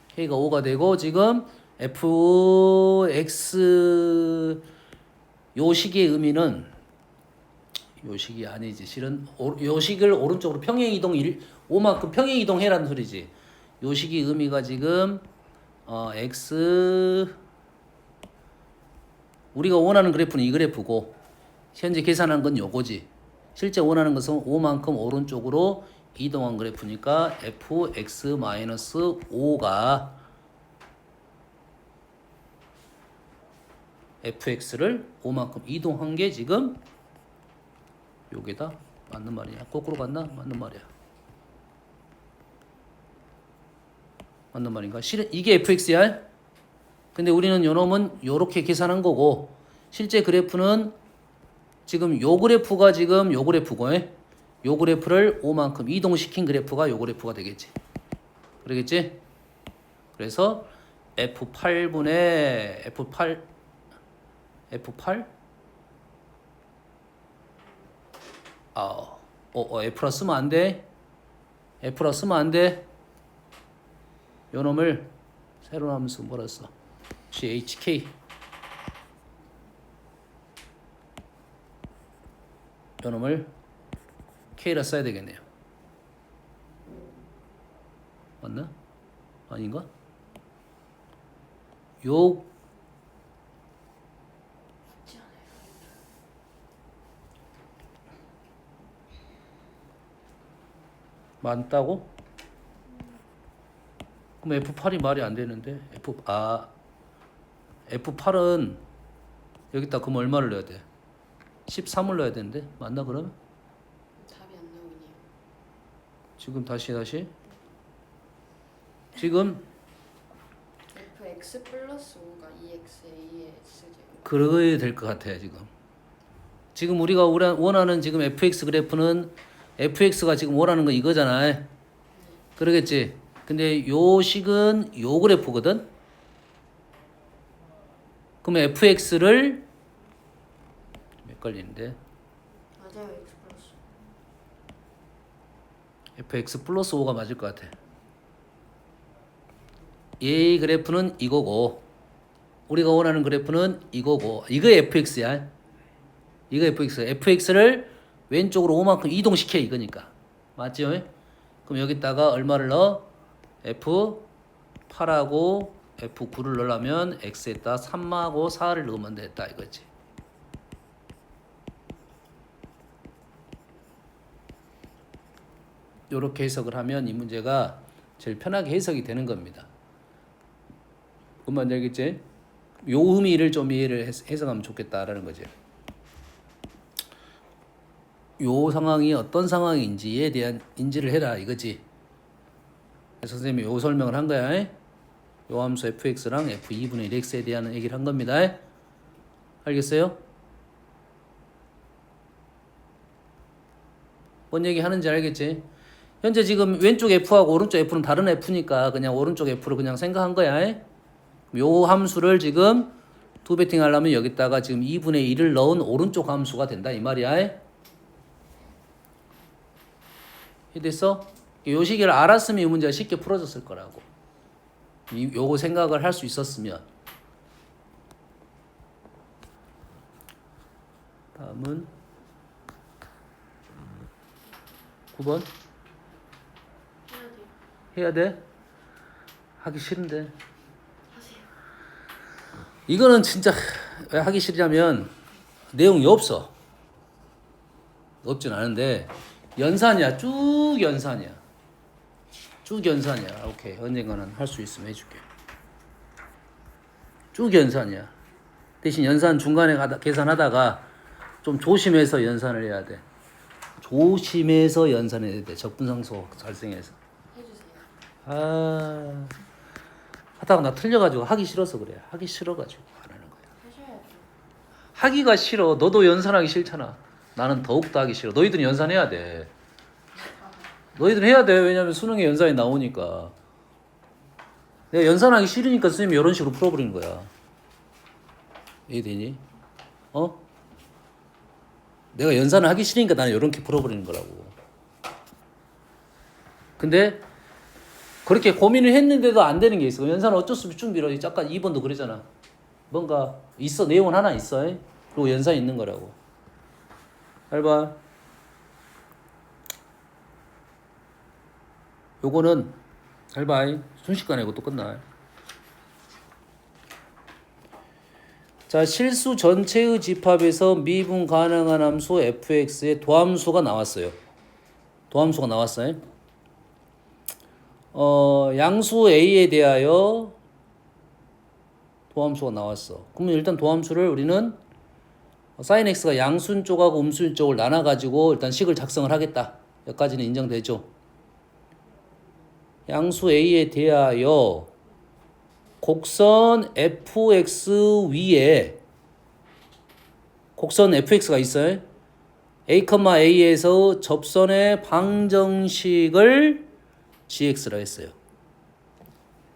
K가 5가 되고 지금 fx 요 식의 의미는 요 식이 아니지. 실은 요 식을 오른쪽으로 평행 이동 5만큼 평행 이동해라는 소리지. 요 식의 의미가 지금 x 우리가 원하는 그래프는 이 그래프고 현재 계산한 건 요거지. 실제 원하는 것은 5만큼 오른쪽으로 이동한 그래프니까 fx-5가 fx를 5만큼 이동한 게 지금 요게다. 맞는 말이냐? 거꾸로 갔나? 맞는 말이야. 맞는 말인가? 실은 이게 fx야. 근데 우리는 요놈은 요렇게 계산한 거고 실제 그래프는 지금 요 그래프가 지금 요 그래프고 요 그래프를 5만큼 이동시킨 그래프가 요 그래프가 되겠지. 그러겠지? 그래서 F8분의 F8 F라 쓰면 안 돼. F라 쓰면 안 돼. 요 놈을 새로 함수 뭐라 써? GHK. 요 놈을 K라 써야 되겠네요. 맞나? 아닌가? 요 쉽지 않아요. 많다고? 그럼 F8이 말이 안 되는데 F8은 여기다 그럼 얼마를 넣어야 돼? 13을 넣어야 되는데 맞나 그러면? 답이 안 나오네요. 지금 다시 지금 fx 플러스 5가 2xa의 x제곱. 그래야 될 것 같아요 지금 우리가 원하는 지금 fx 그래프는 fx가 지금 원하는 거 이거잖아. 그러겠지. 근데 요 식은 요 그래프거든. 그럼 fx를 헷갈리는데 맞아요. x 플러스. fx 플러스 5가 맞을 것 같아. 얘 그래프는 이거고 우리가 원하는 그래프는 이거고 이거 fx야. 이거 fx를 왼쪽으로 5만큼 이동시켜 이거니까. 맞죠? 그럼 여기다가 얼마를 넣어? f8하고 f9를 넣으려면 x에다 3하고 4를 넣으면 됐다 이거지. 이렇게 해석을 하면 이 문제가 제일 편하게 해석이 되는 겁니다. 그만 알겠지? 요 의미를 좀 이해를 해석하면 좋겠다라는 거죠. 요 상황이 어떤 상황인지에 대한 인지를 해라 이거지. 그래서 선생님이 요 설명을 한 거야. 요 함수 fx랑 f2분의 1x에 대한 얘기를 한 겁니다. 알겠어요? 뭔 얘기 하는지 알겠지? 현재 지금 왼쪽 f하고 오른쪽 f는 다른 f니까 그냥 오른쪽 f로 그냥 생각한 거야. 요 함수를 지금 두 배팅 하려면 여기다가 지금 2분의 1을 넣은 오른쪽 함수가 된다 이 말이야. 이해됐어? 요 시기를 알았으면 이 문제가 쉽게 풀어졌을 거라고. 요거 생각을 할 수 있었으면. 다음은 9번 해야 돼요. 해야 돼? 하기 싫은데. 하세요. 이거는 진짜 왜 하기 싫냐면 내용이 없진 않은데 연산이야. 쭉 연산이야. 오케이. 언젠가는 할 수 있으면 해줄게. 쭉 연산이야. 대신 연산 중간에 계산하다가 좀 조심해서 연산을 해야 돼. 조심해서 연산해야 돼. 적분상수 발생해서. 해주세요. 하다가 나 틀려가지고 하기 싫어서 그래. 하기 싫어가지고 안 하는 거야. 하셔야죠. 하기가 싫어. 너도 연산하기 싫잖아. 나는 더욱더 하기 싫어. 너희들은 연산해야 돼. 너희들은 해야 돼. 왜냐면 수능에 연산이 나오니까. 내가 연산하기 싫으니까 선생님이 이런 식으로 풀어버리는 거야. 이해되니? 내가 연산을 하기 싫으니까 나는 이렇게 풀어버리는 거라고. 근데 그렇게 고민을 했는데도 안 되는 게 있어. 연산은 어쩔 수 없이 쭉 밀어. 잠깐 2번도 그러잖아. 뭔가 있어. 내용은 하나 있어. 그리고 연산이 있는 거라고. 잘 봐. 요거는 잘 봐. 순식간에 이것도 끝나. 자, 실수 전체의 집합에서 미분 가능한 함수 fx의 도함수가 나왔어요. 양수 a에 대하여 도함수가 나왔어. 그러면 일단 도함수를 우리는 sin x가 양수인 쪽하고 음수인 쪽을 나눠가지고 일단 식을 작성을 하겠다. 여기까지는 인정되죠. 양수 a에 대하여 곡선 fx 위에 곡선 fx가 있어요. a,a에서 접선의 방정식을 gx라 했어요.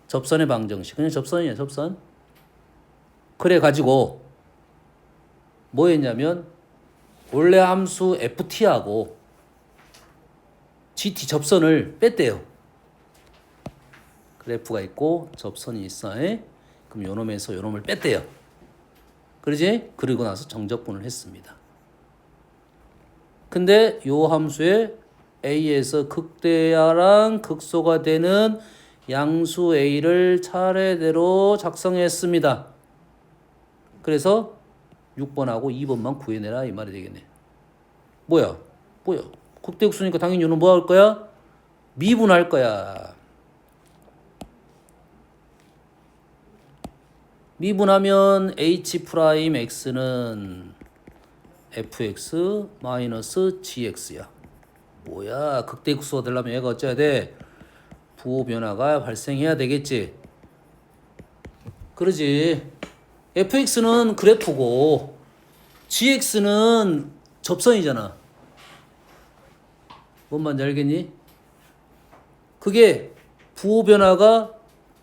접선의 방정식. 그냥 접선이에요. 접선. 그래 가지고 뭐 했냐면 원래 함수 ft하고 gt 접선을 뺐대요. 그래프가 있고 접선이 있어. 그럼 요놈에서 요놈을 뺐대요. 그러지? 그리고 나서 정적분을 했습니다. 근데 요 함수에 a에서 극대야랑 극소가 되는 양수 A를 차례대로 작성했습니다. 그래서 6번하고 2번만 구해내라 이 말이 되겠네. 뭐야? 극대역수니까 당연히 요는 뭐 할 거야? 미분할 거야. 미분하면 H'X는 fx 마이너스 gx야. 뭐야? 극대역수가 되려면 얘가 어째야 돼? 부호 변화가 발생해야 되겠지. 그러지. fx는 그래프고 gx는 접선이잖아. 뭔 말인지 알겠니? 그게 부호 변화가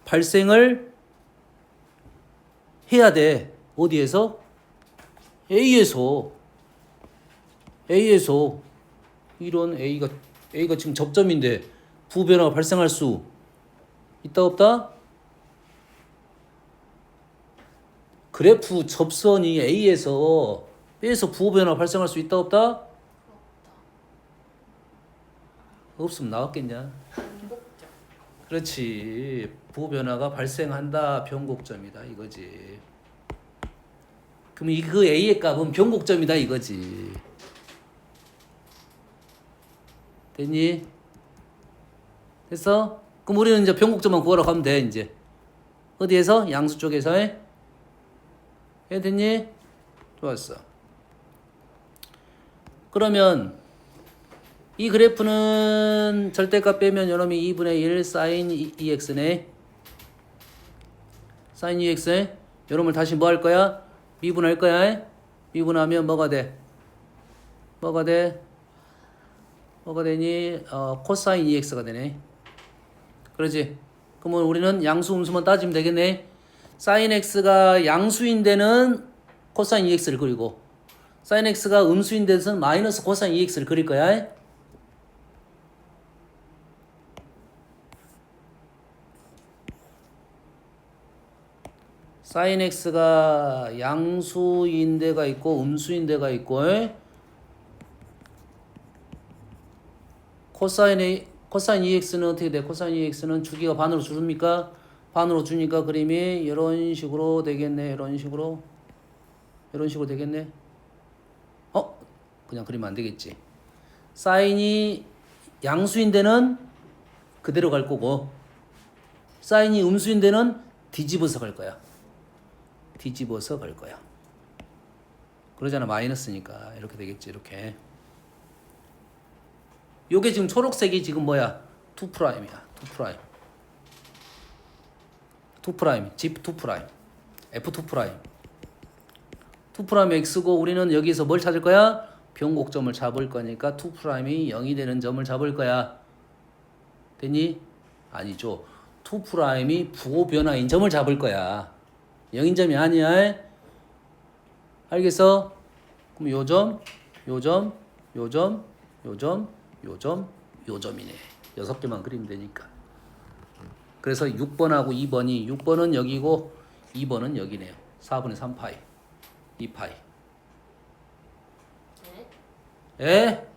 발생을 해야 돼. 어디에서? A에서 이런 A가 지금 접점인데 부호 변화가 발생할 수 있다 없다? 그래프 접선이 A에서 B에서 부호 변화가 발생할 수 있다 없다? 없으면 나왔겠냐? 변곡점. 그렇지. 부호 변화가 발생한다. 변곡점이다 이거지. 그럼 그 A의 값은 변곡점이다 이거지. 됐니? 됐어? 그럼 우리는 이제 변곡점만 구하러 가면 돼 이제. 어디에서? 양수 쪽에서 해? 됐니? 좋았어. 그러면 이 그래프는 절대값 빼면 요놈이 2분의 1 sin 2x네. sin 2x. 요놈을 다시 뭐 할 거야? 미분할 거야. 미분하면 뭐가 돼? 뭐가 되니? 코사인 2x가 되네. 그러지? 그러면 우리는 양수 음수만 따지면 되겠네. sin x가 양수인 데는 코사인 2x를 그리고 sin x가 음수인 데는 마이너스 코사인 2x를 그릴 거야. sin x가 양수인 데가 있고 음수인 데가 있고 코사인 2x는 어떻게 돼? 코사인 2x는 주기가 반으로 줄습니까? 반으로 주니까 그림이 이런 식으로 되겠네. 이런 식으로 되겠네. 그냥 그리면 안 되겠지. 사인이 양수인 데는 그대로 갈 거고 사인이 음수인 데는 뒤집어서 갈 거야. 그러잖아. 마이너스니까 이렇게 되겠지. 이렇게. 요게 지금 초록색이 지금 뭐야? 2'이야. 2'. 집 2'. F2'. 2'이 X고 우리는 여기서 뭘 찾을 거야? 변곡점을 잡을 거니까 2'이 0이 되는 점을 잡을 거야. 됐니? 아니죠. 2'이 부호 변화인 점을 잡을 거야. 0인 점이 아니야. 알겠어? 그럼 요 점이네. 6개만 그리면 되니까. 그래서 6번하고 2번은 여기고 2번은 여기네요. 4분의 3파이 2파이. 네. 에?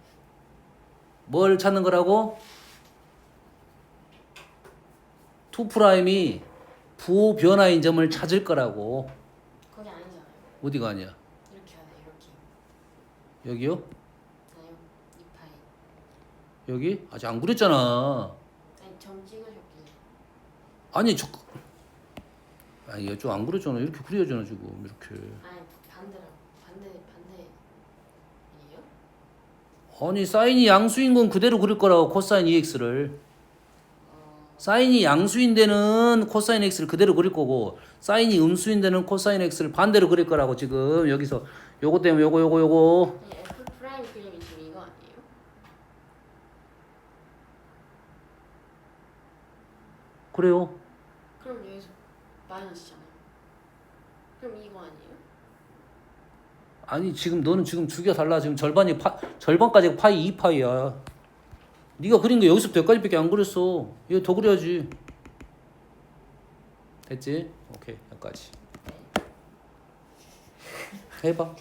뭘 찾는 거라고? 2'이 부호 변화인 점을 찾을 거라고. 거기 아니잖아요. 어디가 아니야? 이렇게 해야 돼. 이렇게. 여기요? 아니요. 2파이. 여기? 아직 안 그렸잖아. 아니 점 찍으셨길래. 아니 이거 좀 안 그렸잖아. 이렇게 그려야잖아 지금 이렇게. 아니 반대라고. 반대이에요? 아니 사인이 양수인 건 그대로 그릴 거라고. 코사인 2x를. 사인이 양수인 데는 코사인 x를 그대로 그릴 거고 사인이 음수인 데는 코사인 x를 반대로 그릴 거라고. 지금 여기서 요거 때문에 요거 이 F 프라임 그림이 지금 이거 아니에요? 그래요. 그럼 여기서 마이너스잖아요. 그럼 이거 아니에요? 아니 지금 너는 지금 주기가 달라. 지금 절반까지가 파이 2파이야. 네가 그린 거 여기서부터 여기까지밖에 안 그렸어. 이거 더 그려야지. 됐지? 오케이 여기까지. 해봐.